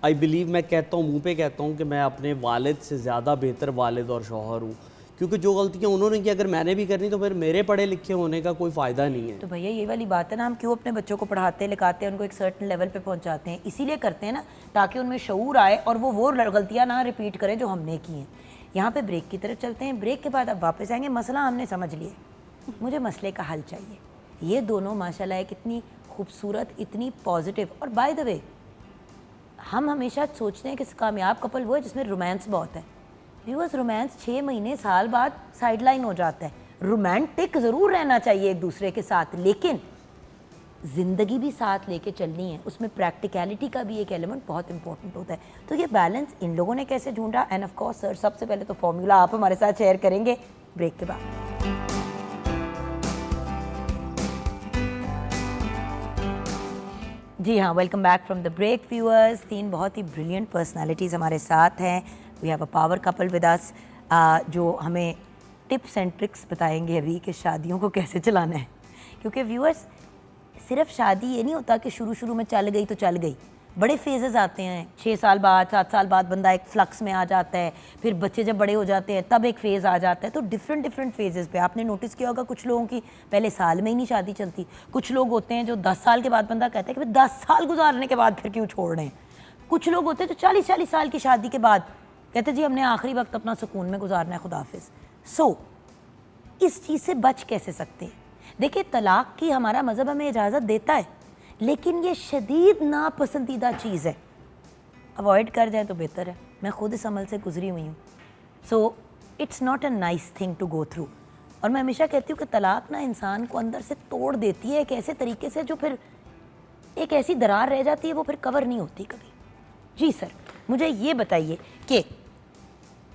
आई बिलीव, मैं कहता हूँ, मुँह पे कहता हूँ कि मैं अपने वालिद से ज़्यादा बेहतर वालिद और शौहर हूँ, क्योंकि जो गलतियाँ उन्होंने की अगर मैंने भी करनी तो फिर मेरे पढ़े लिखे होने का कोई फ़ायदा नहीं है। तो भैया ये वाली बात है ना, हम क्यों अपने बच्चों को पढ़ाते लिखाते हैं, उनको एक सर्टेन लेवल पे पहुंचाते हैं, इसीलिए करते हैं ना ताकि उनमें शऊर आए और वो गलतियां ना रिपीट करें जो हमने की हैं। यहाँ पे ब्रेक की तरफ चलते हैं, ब्रेक के बाद अब वापस आएंगे। मसला हमने समझ लिया, मुझे मसले का हल चाहिए। ये दोनों माशाल्लाह एक इतनी खूबसूरत, इतनी पॉजिटिव, और बाय द वे हम हमेशा सोचते हैं कि कामयाब कपल वो है जिसमें रोमांस बहुत है। व्यूअर्स, रोमांस 6 महीने साल बाद साइडलाइन हो जाता है। रोमांटिक ज़रूर रहना चाहिए एक दूसरे के साथ, लेकिन ज़िंदगी भी साथ लेके चलनी है, उसमें प्रैक्टिकलिटी का भी एक एलिमेंट बहुत इंपॉर्टेंट होता है। तो ये बैलेंस इन लोगों ने कैसे ढूंढा? एंड ऑफ कोर्स सर, सबसे पहले तो फॉर्मूला आप हमारे साथ शेयर करेंगे ब्रेक के बाद। जी हाँ, welcome back from the break viewers. 3 बहुत ही ब्रिलियंट पर्सनालिटीज़ हमारे साथ हैं। We have a power couple with us जो हमें टिप्स एंड ट्रिक्स बताएंगे अभी कि शादियों को कैसे चलाना है। क्योंकि व्यूअर्स, सिर्फ शादी ये नहीं होता कि शुरू में चल गई तो चल गई, बड़े फेजेस आते हैं। 6 साल बाद, 7 साल बाद बंदा एक फ्लक्स में आ जाता है, फिर बच्चे जब बड़े हो जाते हैं तब एक फ़ेज़ आ जाता है। तो डिफरेंट फेजेस पे आपने नोटिस किया होगा, कुछ लोगों की पहले साल में ही नहीं शादी चलती, कुछ लोग होते हैं जो 10 साल के बाद बंदा कहता है कि भाई 10 साल गुजारने के बाद फिर क्यों छोड़ रहे हैं, कुछ लोग होते हैं जो 40 साल की शादी के बाद कहते जी हमने आखिरी वक्त अपना सुकून में गुजारना है, खुदाफिज। सो इस चीज़ से बच कैसे सकते हैं? देखिए, तलाक की हमारा मज़हब हमें इजाज़त देता है, लेकिन ये शदीद नापसंदीदा चीज़ है, अवॉइड कर जाए तो बेहतर है। मैं खुद इस अमल से गुजरी हुई हूँ। So it's not a nice thing to go through. और मैं हमेशा कहती हूँ कि तलाक ना इंसान को अंदर से तोड़ देती है एक ऐसे तरीके से जो फिर एक ऐसी दरार रह जाती है, वो फिर कवर नहीं होती कभी। जी सर, मुझे ये बताइए कि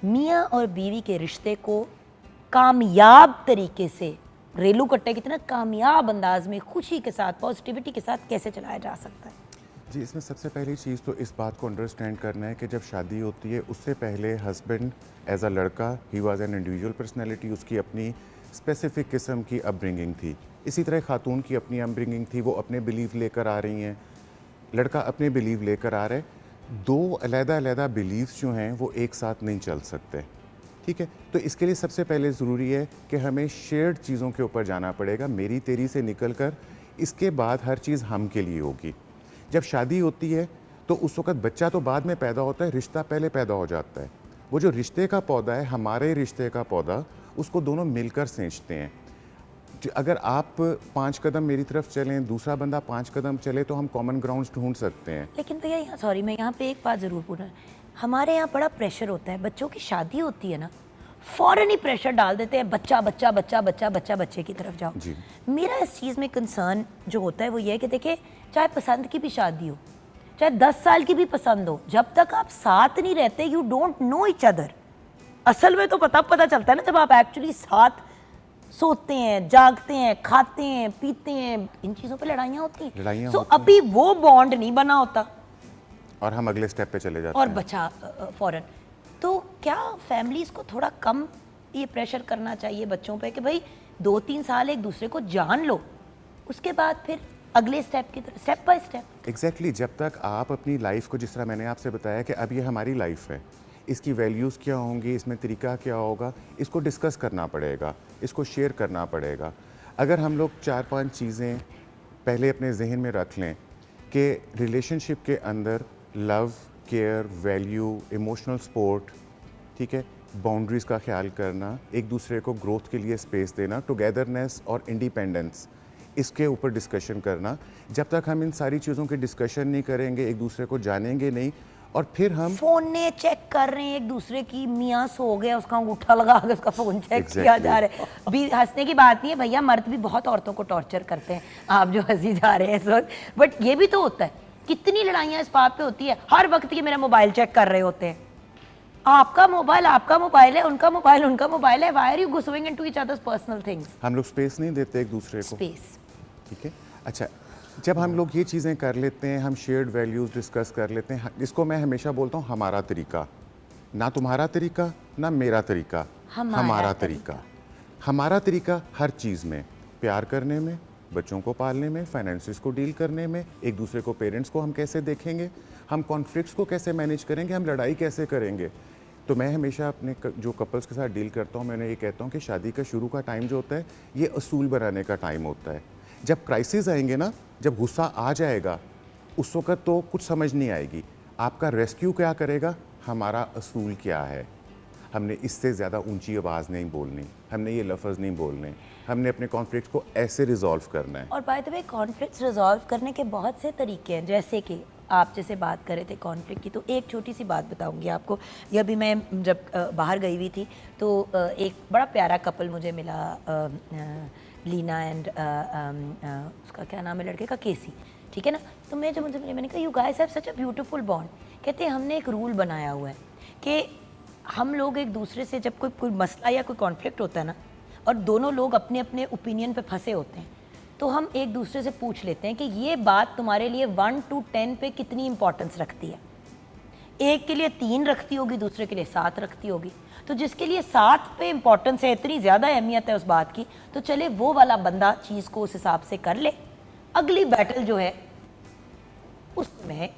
मियाँ और बीवी के रिश्ते को कामयाब तरीके से, रेलू कट्टे की तरह कामयाब अंदाज में, खुशी के साथ, पॉजिटिविटी के साथ कैसे चलाया जा सकता है? जी, इसमें सबसे पहली चीज़ तो इस बात को अंडरस्टैंड करना है कि जब शादी होती है उससे पहले हस्बैंड एज अ लड़का, he was an individual personality, उसकी अपनी स्पेसिफिक किस्म की अपब्रिंगिंग थी। इसी तरह खातून की अपनी अपब्रिंगिंग थी, वो अपने बिलीव लेकर आ रही हैं, लड़का अपने बिलीव लेकर आ रहा है। 2 अलग-अलग बिलीव्स जो हैं वो एक साथ नहीं चल सकते, ठीक है। तो इसके लिए सबसे पहले ज़रूरी है कि हमें शेयर्ड चीज़ों के ऊपर जाना पड़ेगा, मेरी तेरी से निकल कर। इसके बाद हर चीज़ हम के लिए होगी। जब शादी होती है तो उस वक्त बच्चा तो बाद में पैदा होता है, रिश्ता पहले पैदा हो जाता है। वो जो रिश्ते का पौधा है, हमारे रिश्ते का पौधा, उसको दोनों मिलकर सींचते हैं। अगर आप 5 कदम मेरी तरफ चलें, दूसरा बंदा 5 कदम चले, तो हम कॉमन ग्राउंड्स ढूंढ सकते हैं। लेकिन भैया यहाँ, सॉरी, मैं यहाँ पे एक बात ज़रूर पूछना, हमारे यहाँ बड़ा प्रेशर होता है, बच्चों की शादी होती है ना, फ़ौरन ही प्रेशर डाल देते हैं, बच्चा बच्चा बच्चा बच्चा बच्चा बच्चे की तरफ जाओ। जी। मेरा इस चीज़ में कंसर्न जो होता है वो ये है कि देखिए, चाहे पसंद की भी शादी हो, चाहे 10 साल की भी पसंद हो, जब तक आप साथ नहीं रहते, you don't know each other. असल में तो पता चलता है ना जब आप एक्चुअली साथ सोते हैं, जागते हैं, खाते हैं, पीते हैं, इन चीज़ों पे लड़ाइयाँ होती हैं। सो अभी वो बॉन्ड नहीं बना होता और हम अगले स्टेप पे चले जाते और हैं। बचा फौरन। तो क्या फैमिलीज़ को थोड़ा कम ये प्रेशर करना चाहिए बच्चों पे कि भाई 2-3 साल एक दूसरे को जान लो, उसके बाद फिर अगले स्टेप की तरफ, स्टेप बाय स्टेप। एग्जैक्टली, जब तक आप अपनी लाइफ को, जिस तरह मैंने आपसे बताया कि अब ये हमारी लाइफ है, इसकी वैल्यूज़ क्या होंगी, इसमें तरीका क्या होगा, इसको डिस्कस करना पड़ेगा, इसको शेयर करना पड़ेगा। अगर हम लोग 4-5 चीज़ें पहले अपने जहन में रख लें कि रिलेशनशिप के अंदर love, care, value, emotional support, ठीक है, बाउंड्रीज़ का ख्याल करना, एक दूसरे को ग्रोथ के लिए स्पेस देना, टुगेदरनेस और इंडिपेंडेंस, इसके ऊपर डिस्कशन करना। जब तक हम इन सारी चीज़ों की डिस्कशन नहीं करेंगे, एक दूसरे को जानेंगे नहीं, और फिर हम फोन ने चेक कर रहे हैं एक दूसरे की, मियाँ सो गया, उसका अंगूठा लगा के उसका फोन चेक किया जा रहा है। अभी हंसने की बात नहीं है भैया, मर्द भी बहुत औरतों को टॉर्चर करते हैं, आप जो हंसी जा रहे हैं इस वक्त, बट ये भी तो होता है। कितनी लड़ाइयाँ इस बात पे होती है, हर वक्त की मेरा मोबाइल चेक कर रहे होते हैं। आपका मोबाइल है, उनका मोबाइल है, why are you going into each others personal things? हम लोग स्पेस नहीं देते एक दूसरे को, स्पेस, ठीक है। अच्छा, जब हम लोग ये चीज़ें कर लेते हैं, हम शेयर्ड वैल्यूज़ डिस्कस कर लेते हैं, जिसको मैं हमेशा बोलता हूँ हमारा तरीका, ना तुम्हारा तरीका ना मेरा तरीका, हमारा तरीका। हमारा तरीका हर चीज़ में, प्यार करने में, बच्चों को पालने में, फाइनेंसिस को डील करने में, एक दूसरे को, पेरेंट्स को हम कैसे देखेंगे, हम कॉन्फ्लिक्ट्स को कैसे मैनेज करेंगे, हम लड़ाई कैसे करेंगे, तो मैं हमेशा अपने जो कपल्स के साथ डील करता हूँ, मैंने ये कहता हूँ कि शादी का शुरू का टाइम जो होता है ये असूल बनाने का टाइम होता है। जब क्राइसिस आएंगे ना, जब गुस्सा आ जाएगा, उस वक्त तो कुछ समझ नहीं आएगी। आपका रेस्क्यू क्या करेगा, हमारा असूल क्या है, हमने इससे ज़्यादा ऊंची आवाज़ नहीं बोलनी, हमने ये लफ्ज़ नहीं बोलने, हमने अपने कॉन्फ्लिक्ट को ऐसे रिजॉल्व करना है। और by the way conflicts resolve करने के बहुत से तरीके हैं, जैसे कि आप जैसे बात कर रहे थे कॉन्फ्लिक्ट की, तो एक छोटी सी बात बताऊंगी आपको। यह भी मैं जब बाहर गई हुई थी तो एक बड़ा प्यारा कपल मुझे मिला, लीना एंड उसका क्या नाम है लड़के का, केसी, ठीक है ना। तो मैं जब मुझे मिले, मैंने कहा you guys have such a beautiful bond. कहते हैं हमने एक रूल बनाया हुआ है कि हम लोग एक दूसरे से जब कोई मसला या कोई कॉन्फ्लिक्ट होता है ना, और दोनों लोग अपने अपने ओपिनियन पे फंसे होते हैं, तो हम एक दूसरे से पूछ लेते हैं कि ये बात तुम्हारे लिए 1 to 10 पे कितनी इंपॉर्टेंस रखती है। एक के लिए 3 रखती होगी, दूसरे के लिए 7 रखती होगी। तो जिसके लिए 7 पे इंपॉर्टेंस है, इतनी ज़्यादा अहमियत है उस बात की, तो चले वो वाला बंदा चीज़ को उस हिसाब से कर ले। अगली बैटल जो है उसमें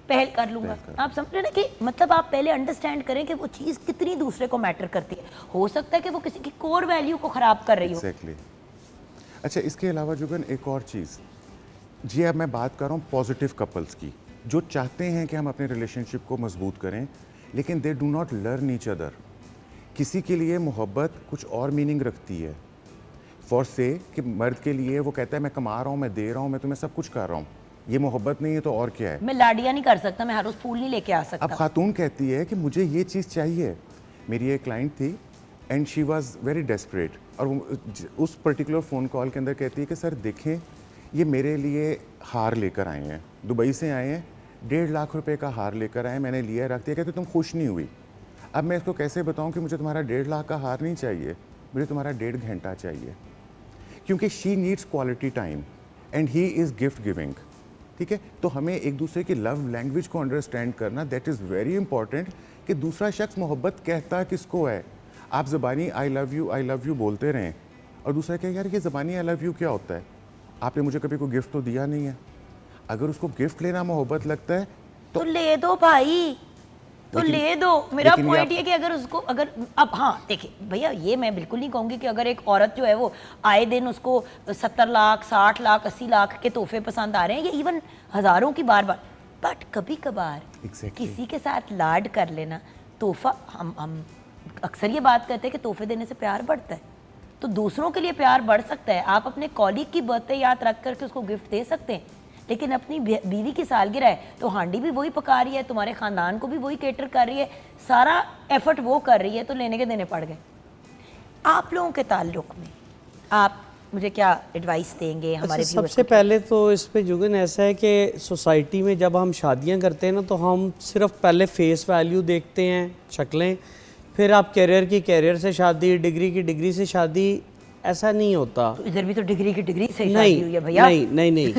पहल कर लूँगा। आप समझ रहे ना कि मतलब आप पहले अंडरस्टैंड करें कि वो चीज़ कितनी दूसरे को मैटर करती है। हो सकता है कि वो किसी की कोर वैल्यू को ख़राब कर रही हो। Exactly. अच्छा, इसके अलावा जुगन एक और चीज़ जी, अब मैं बात कर रहा हूँ पॉजिटिव कपल्स की, जो चाहते हैं कि हम अपने रिलेशनशिप को मजबूत करें, लेकिन they do not learn each other. किसी के लिए मोहब्बत कुछ और मीनिंग रखती है। फॉर से कि मर्द के लिए वो कहता है मैं कमा रहा हूँ, मैं दे रहा हूँ, मैं तुम्हें सब कुछ कर रहा हूँ, ये मोहब्बत नहीं है तो और क्या है। मैं लाडिया नहीं कर सकता, मैं हर रोज़ फूल नहीं लेके आ सकता। अब खातून कहती है कि मुझे ये चीज़ चाहिए। मेरी एक क्लाइंट थी and she was very desperate, और वो उस पर्टिकुलर फ़ोन कॉल के अंदर कहती है कि सर देखें, ये मेरे लिए हार लेकर आए हैं, दुबई से आए हैं, 1.5 लाख रुपए का हार लेकर आए, मैंने लिया, रख दिया। कहते तुम खुश नहीं हुई। अब मैं इसको कैसे बताऊं कि मुझे तुम्हारा 1.5 लाख का हार नहीं चाहिए, मुझे तुम्हारा 1.5 घंटा चाहिए, क्योंकि she needs quality time and he is gift giving. ठीक है, तो हमें एक दूसरे की लव लैंग्वेज को अंडरस्टैंड करना, दैट इज़ वेरी इंपॉर्टेंट, कि दूसरा शख्स मोहब्बत कहता किसको है। आप ज़बानी आई लव यू बोलते रहें, और दूसरा कहे यार ये ज़बानी आई लव यू क्या होता है, आपने मुझे कभी कोई गिफ्ट तो दिया नहीं है। अगर उसको गिफ्ट लेना मोहब्बत लगता है तो ले दो भाई, तो ले दो। मेरा पॉइंट ये कि अगर उसको, अगर अब हाँ देखिए भैया, ये मैं बिल्कुल नहीं कहूँगी कि अगर एक औरत जो है वो आए दिन उसको 70 लाख 60 लाख 80 लाख के तोहफे पसंद आ रहे हैं, या इवन हज़ारों की बार बार, बट कभी कभार किसी के साथ लाड कर लेना, तोहफा, हम अक्सर ये बात करते हैं कि तोहफे देने से प्यार बढ़ता है, तो दूसरों के लिए प्यार बढ़ सकता है। आप अपने कॉलीग की बर्थडे याद रख करके उसको गिफ्ट दे सकते हैं, लेकिन अपनी बीवी की सालगिरह है तो हांडी भी वही पका रही है, तुम्हारे ख़ानदान को भी वही केटर कर रही है, सारा एफर्ट वो कर रही है, तो लेने के देने पड़ गए। आप लोगों के ताल्लुक में आप मुझे क्या एडवाइस देंगे हमारे अच्छा, सबसे पहले तो इस पे जुगन ऐसा है कि सोसाइटी में जब हम शादियां करते हैं ना, तो हम सिर्फ पहले फेस वैल्यू देखते हैं, शक्लें, फिर आप कैरियर की कैरियर से शादी, डिग्री की डिग्री से शादी, ऐसा नहीं होता। तो इधर भी तो डिग्री की डिग्री से नहीं, शादी हुई है भैया। नहीं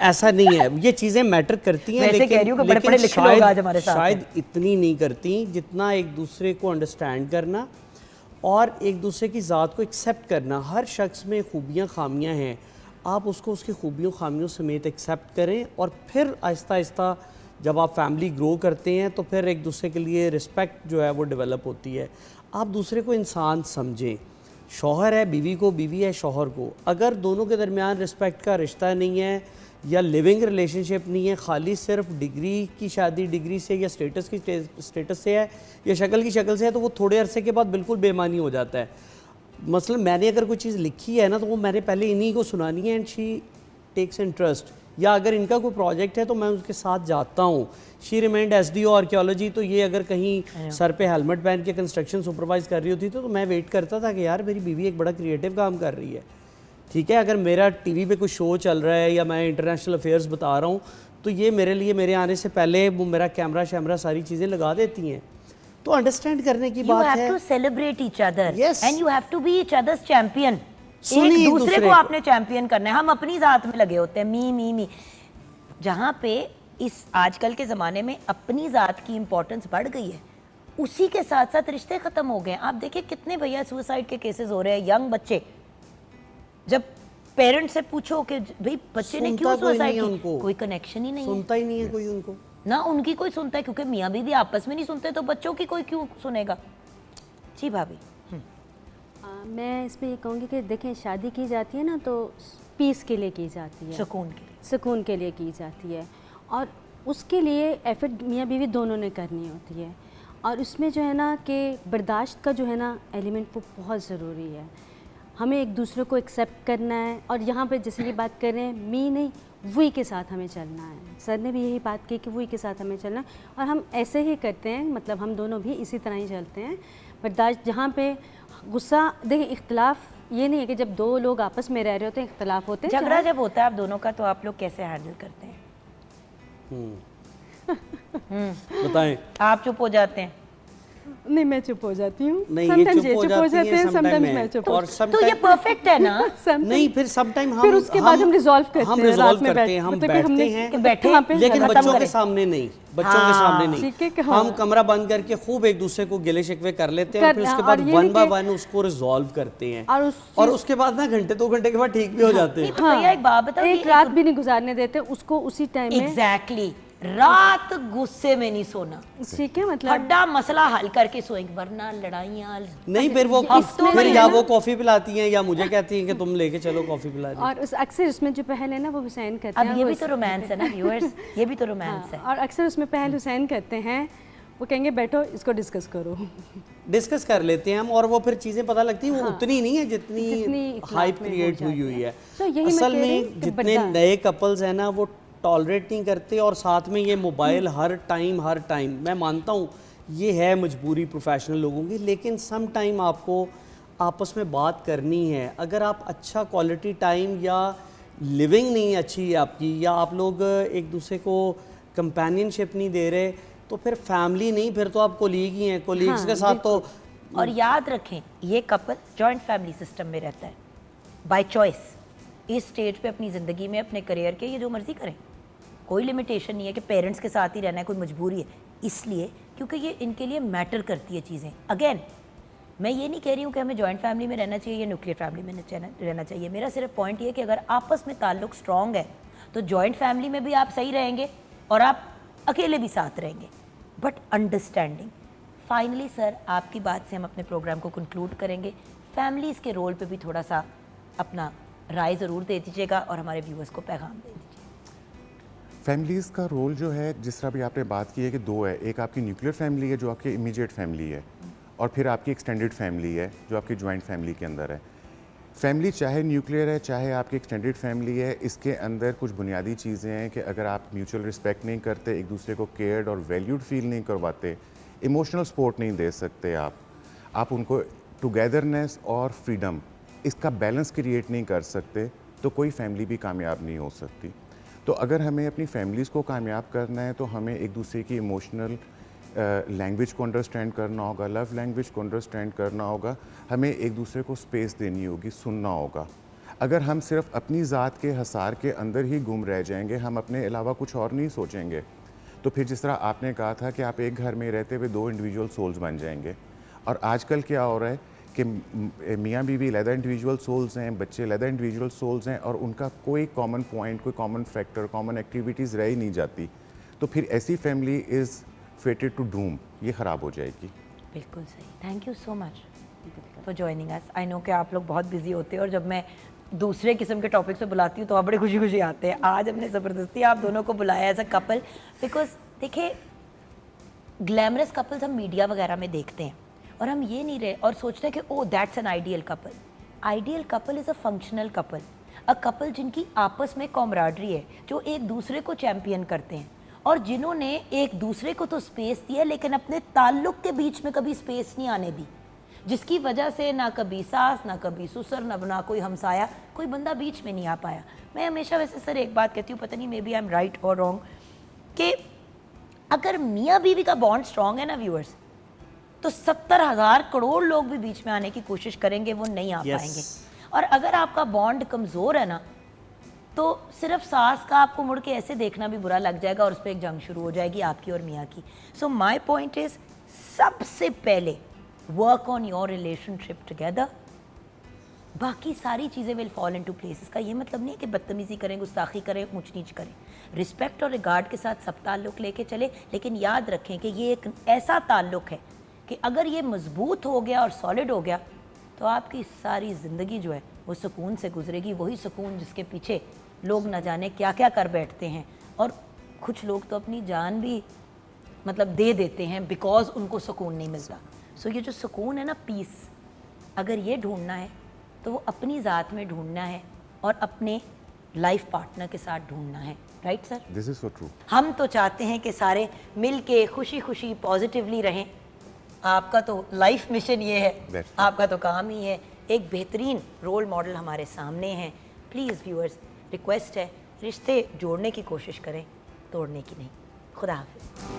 ऐसा नहीं है। ये चीज़ें मैटर करती हैं, वैसे कह रही हूँ कि बड़े पढ़े लिखे लोग आज हमारे साथ शायद इतनी नहीं करती जितना एक दूसरे को अंडरस्टैंड करना और एक दूसरे की ज़ात को एक्सेप्ट करना। हर शख्स में खूबियाँ खामियाँ हैं, आप उसको उसकी खूबियों खामियों समेत एक्सेप्ट करें, और फिर आहिस्ता आहिस्ता जब आप फैमिली ग्रो करते हैं तो फिर एक दूसरे के लिए रिस्पेक्ट जो है वो डेवलप होती है। आप दूसरे को इंसान समझें, शौहर है बीवी को, बीवी है शौहर को। अगर दोनों के दरमियान रिस्पेक्ट का रिश्ता नहीं है या लिविंग रिलेशनशिप नहीं है, खाली सिर्फ डिग्री की शादी डिग्री से या स्टेटस की स्टेटस से है या शक्ल की शक्ल से है, तो वो थोड़े अरसे के बाद बिल्कुल बेमानी हो जाता है। मसलन मैंने अगर कोई चीज़ लिखी है ना, तो वो मैंने पहले इन्हीं को सुनानी है एंड शी टेक्स इंटरेस्ट, या अगर इनका कोई प्रोजेक्ट है तो मैं उसके साथ जाता हूँ। शी रिमेंड SDO आर्कियोलॉजी, तो ये अगर कहीं सर पे हेलमेट पहन के कंस्ट्रक्शन सुपरवाइज कर रही होती तो मैं वेट करता था कि यार मेरी बीवी एक बड़ा क्रिएटिव काम कर रही है। ठीक है, अगर मेरा TV पे कोई शो चल रहा है या मैं इंटरनेशनल अफेयर्स बता रहा हूँ, तो ये मेरे लिए मेरे आने से पहले वो मेरा कैमरा शैमरा सारी चीज़ें लगा देती हैं। तो अंडरस्टैंड करने की बात है। You have to celebrate each other Yes. and you have to be each other's champion. सुनिए एक एक दूसरे दूसरे को को। आपने चैंपियन करना है। हम अपनी ज़ात में लगे होते हैं, मी। जहाँ पे इस आजकल के ज़माने में अपनी ज़ात की इम्पोर्टेंस बढ़ गई है, उसी के साथ साथ रिश्ते ख़त्म हो गए हैं। आप देखिए कितने भैया सुसाइड के केसेस हो रहे हैं, यंग बच्चे। जब पेरेंट्स से पूछो कि भाई बच्चे ने क्यों सुनता कोई नहीं सुसाइड है की, उनको। कोई कनेक्शन ही नहीं है। सुनता ही नहीं है कोई उनको। ना उनकी कोई सुनता है, क्योंकि मियाँ बीवी आपस में नहीं सुनते तो बच्चों की कोई क्यों सुनेगा। जी भाभी। मैं इसमें ये कहूँगी कि देखें, शादी की जाती है ना तो पीस के लिए की जाती है, सुकून के लिए। सुकून के लिए की जाती है, और उसके लिए एफर्ट मियाँ बीवी दोनों ने करनी होती है। और उसमें जो है ना कि बर्दाश्त का जो है ना एलिमेंट वो बहुत ज़रूरी है। हमें एक दूसरे को एक्सेप्ट करना है, और यहाँ पे जैसे ये बात कर रहे हैं, मी नहीं वही के साथ हमें चलना है। सर ने भी यही बात की कि वही के साथ हमें चलना है, और हम ऐसे ही करते हैं, मतलब हम दोनों भी इसी तरह ही चलते हैं। बर्दाश्त, जहाँ पे गुस्सा, देखिए इख्तलाफ ये नहीं है कि जब दो लोग आपस में रह रहे होते हैं इख्तलाफ होते हैं, झगड़ा जब होता है आप दोनों का, तो आप लोग कैसे हैंडल करते हैं? बताएं। आप चुप हो जाते हैं? नहीं, मैं चुप हो जाती हूँ। नहीं, ये चुप हो जाती है, sometimes मैं मैं चुप और तो ये परफेक्ट है ना? नहीं, फिर समटाइम हम फिर उसके बाद हम रिजॉल्व करते हम हैं, रिजॉल्व रात में करते हैं, हम मतलब कि बैठते हमने हैं, बैठे वहाँ पे लेकिन खत्म बच्चों के करें। सामने नहीं, बच्चों के सामने नहीं। ठीक है कि हाँ। हम कमरा बंद करके खूब एक दूसरे को गिले शिकवे कर लेते हैं, और फिर उसके और बाद ये वन नहीं बाय कि- वन उसको रिजॉल्व करते हैं, और और उसके बाद ना घंटे 2 घंटे के बाद ठीक भी हो जाते हैं। नहीं, भैया एक बात बताओ, एक रात भी नहीं गुजारने देते उसको उसी टाइम में। एग्जैक्टली रात गुस्से में नहीं सोना, ठीक है, मतलब खड्डा मसला हल करके सोएंगे, वरना लड़ाइयाँ। नहीं, फिर वो हफ्तों फिर में या है वो कॉफी पिलाती हैं या मुझे कहती हैं कि तुम लेके चलो कॉफी पिला दी। और उस अक्सर उसमें जो पहल है ना वो हुसैन करते हैं। अब ये वो भी तो रोमांस है ना व्यूअर्स, ये भी तो रोमांस है। और अक्सर उसमें पहल हुसैन करते हैं, वो कहेंगे बैठो इसको डिस्कस करो। डिस्कस कर लेते हैं हम, और वो फिर चीजें पता लगती हैं, वो उतनी नहीं है जितनी जितनी इख्लाफ हाइप में हो क्रिएट जाती हुई है। तो यही मैं असल कह रही में हूँ कि जितने नए कपल्स हैं ना वो टॉलरेट नहीं करते, और साथ में ये मोबाइल हर टाइम, मैं मानता हूँ ये है मजबूरी प्रोफेशनल लोगों की, लेकिन सम टाइम आपको आपस में बात करनी है। अगर आप अच्छा क्वालिटी टाइम या लिविंग नहीं अच्छी है आपकी, या आप लोग एक दूसरे को कंपेनियनशिप नहीं दे रहे, तो फिर फैमिली नहीं, फिर तो आप कोलीग ही हैं। कोलीग्स के साथ तो और याद रखें, ये कपल जॉइंट फैमिली सिस्टम में रहता है बाय चॉइस। इस स्टेज पे अपनी ज़िंदगी में अपने करियर के ये जो मर्ज़ी करें, कोई लिमिटेशन नहीं है कि पेरेंट्स के साथ ही रहना है, कोई मजबूरी है। इसलिए क्योंकि ये इनके लिए मैटर करती है चीज़ें। अगेन मैं ये नहीं कह रही हूँ कि हमें जॉइंट फैमिली में रहना चाहिए या न्यूक्लियर फैमिली में रहना चाहिए। मेरा सिर्फ पॉइंट ये है कि अगर आपस में ताल्लुक स्ट्रॉन्ग है तो जॉइंट फैमिली में भी आप सही रहेंगे और आप अकेले भी साथ रहेंगे, बट अंडरस्टैंडिंग। फाइनली सर, आपकी बात से हम अपने प्रोग्राम को कंक्लूड करेंगे। फैमिलीज़ के रोल पे भी थोड़ा सा अपना राय ज़रूर दे दीजिएगा और हमारे व्यूअर्स को पैगाम दे दीजिए। फैमिलीज़ का रोल जो है, जिस तरह भी आपने बात की है कि 2 है, एक आपकी न्यूक्लियर फैमिली है जो आपकी इमीडिएट फैमिली है, और फिर आपकी एक्सटेंडेड फैमिली है जो आपकी जॉइंट फैमिली के अंदर है। फैमिली चाहे न्यूक्लियर है चाहे आपकी एक्सटेंडेड फैमिली है, इसके अंदर कुछ बुनियादी चीज़ें हैं कि अगर आप म्यूचुअल रिस्पेक्ट नहीं करते, एक दूसरे को केयर्ड और वैल्यूड फील नहीं करवाते, इमोशनल सपोर्ट नहीं दे सकते, आप उनको टुगेदरनेस और फ्रीडम, इसका बैलेंस क्रिएट नहीं कर सकते, तो कोई फैमिली भी कामयाब नहीं हो सकती। तो अगर हमें अपनी फैमिलीज़ को कामयाब करना है तो हमें एक दूसरे की इमोशनल लैंग्वेज को अंडरस्टैंड करना होगा, लव लैंग्वेज को अंडरस्टैंड करना होगा, हमें एक दूसरे को स्पेस देनी होगी, सुनना होगा। अगर हम सिर्फ अपनी ज़ात के हसार के अंदर ही गुम रह जाएंगे, हम अपने अलावा कुछ और नहीं सोचेंगे, तो फिर जिस तरह आपने कहा था कि आप एक घर में रहते हुए 2 इंडिविजुअल सोल्स बन जाएंगे। और आजकल क्या हो रहा है कि मियाँ बीवी अलग इंडिविजुअल सोल्स हैं, बच्चे अलग इंडिविजुअल सोल्स हैं, और उनका कोई कॉमन पॉइंट, कोई कॉमन फैक्टर, कॉमन एक्टिविटीज़ रह ही नहीं जाती। तो फिर ऐसी family is fated to doom, ये ख़राब हो जाएगी। बिल्कुल सही। Thank you so much for joining us. I know कि आप लोग बहुत बिजी होते हैं और जब मैं दूसरे किस्म के टॉपिक्स पे बुलाती हूँ तो आप बड़े खुशी खुशी आते हैं। आज हमने ज़बरदस्ती आप दोनों को बुलाया एज अ कपल, बिकॉज देखिए ग्लैमरस कपल्स हम मीडिया वगैरह में देखते हैं और हम ये नहीं रहे और सोचते हैं कि ओ that's an ideal couple. Ideal couple is a functional couple, a couple जिनकी आपस में कॉमराडरी है, जो एक दूसरे को चैम्पियन करते हैं और जिन्होंने एक दूसरे को तो स्पेस दिया लेकिन अपने ताल्लुक के बीच में कभी स्पेस नहीं आने दी, जिसकी वजह से ना कभी सास, ना कभी ससुर, ना कोई हमसाया, कोई बंदा बीच में नहीं आ पाया। मैं हमेशा वैसे सर एक बात कहती हूँ, पता नहीं maybe I am right और रॉन्ग, कि अगर मियाँ बीवी का बॉन्ड स्ट्रॉन्ग है ना व्यूअर्स, तो 70,000 करोड़ लोग भी बीच में आने की कोशिश करेंगे, वो नहीं आ पाएंगे। और अगर आपका बॉन्ड कमज़ोर है ना, तो सिर्फ सास का आपको मुड़ के ऐसे देखना भी बुरा लग जाएगा और उस पर एक जंग शुरू हो जाएगी आपकी और मियाँ की। सो माई पॉइंट इज, सबसे पहले work on your relationship together, बाकी सारी चीज़ें विल फॉल इनटू प्लेस। इसका ये मतलब नहीं है कि बदतमीज़ी करें, गुस्ताखी करें, ऊंच नीच करें, रिस्पेक्ट और रिगार्ड के साथ सब ताल्लुक़ लेके चले, लेकिन याद रखें कि ये एक ऐसा ताल्लुक़ है कि अगर ये मज़बूत हो गया और सॉलिड हो गया तो आपकी सारी ज़िंदगी जो है वो सुकून से गुजरेगी। वही सुकून जिसके पीछे लोग न जाने क्या क्या कर बैठते हैं, और कुछ लोग तो अपनी जान भी मतलब दे देते हैं बिकॉज़ उनको सुकून नहीं मिलता। सो ये जो सुकून है ना, पीस, अगर ये ढूंढना है तो वो अपनी ज़ात में ढूंढना है और अपने लाइफ पार्टनर के साथ ढूंढना है। Right sir? This is so true. हम तो चाहते हैं कि सारे मिल के खुशी खुशी पॉजिटिवली रहें। आपका तो लाइफ मिशन ये है, That's true. आपका तो काम ही है। एक बेहतरीन रोल मॉडल हमारे सामने हैं। प्लीज़ व्यूअर्स, रिक्वेस्ट है, रिश्ते जोड़ने की कोशिश करें, तोड़ने की नहीं। खुदा हाफिज़।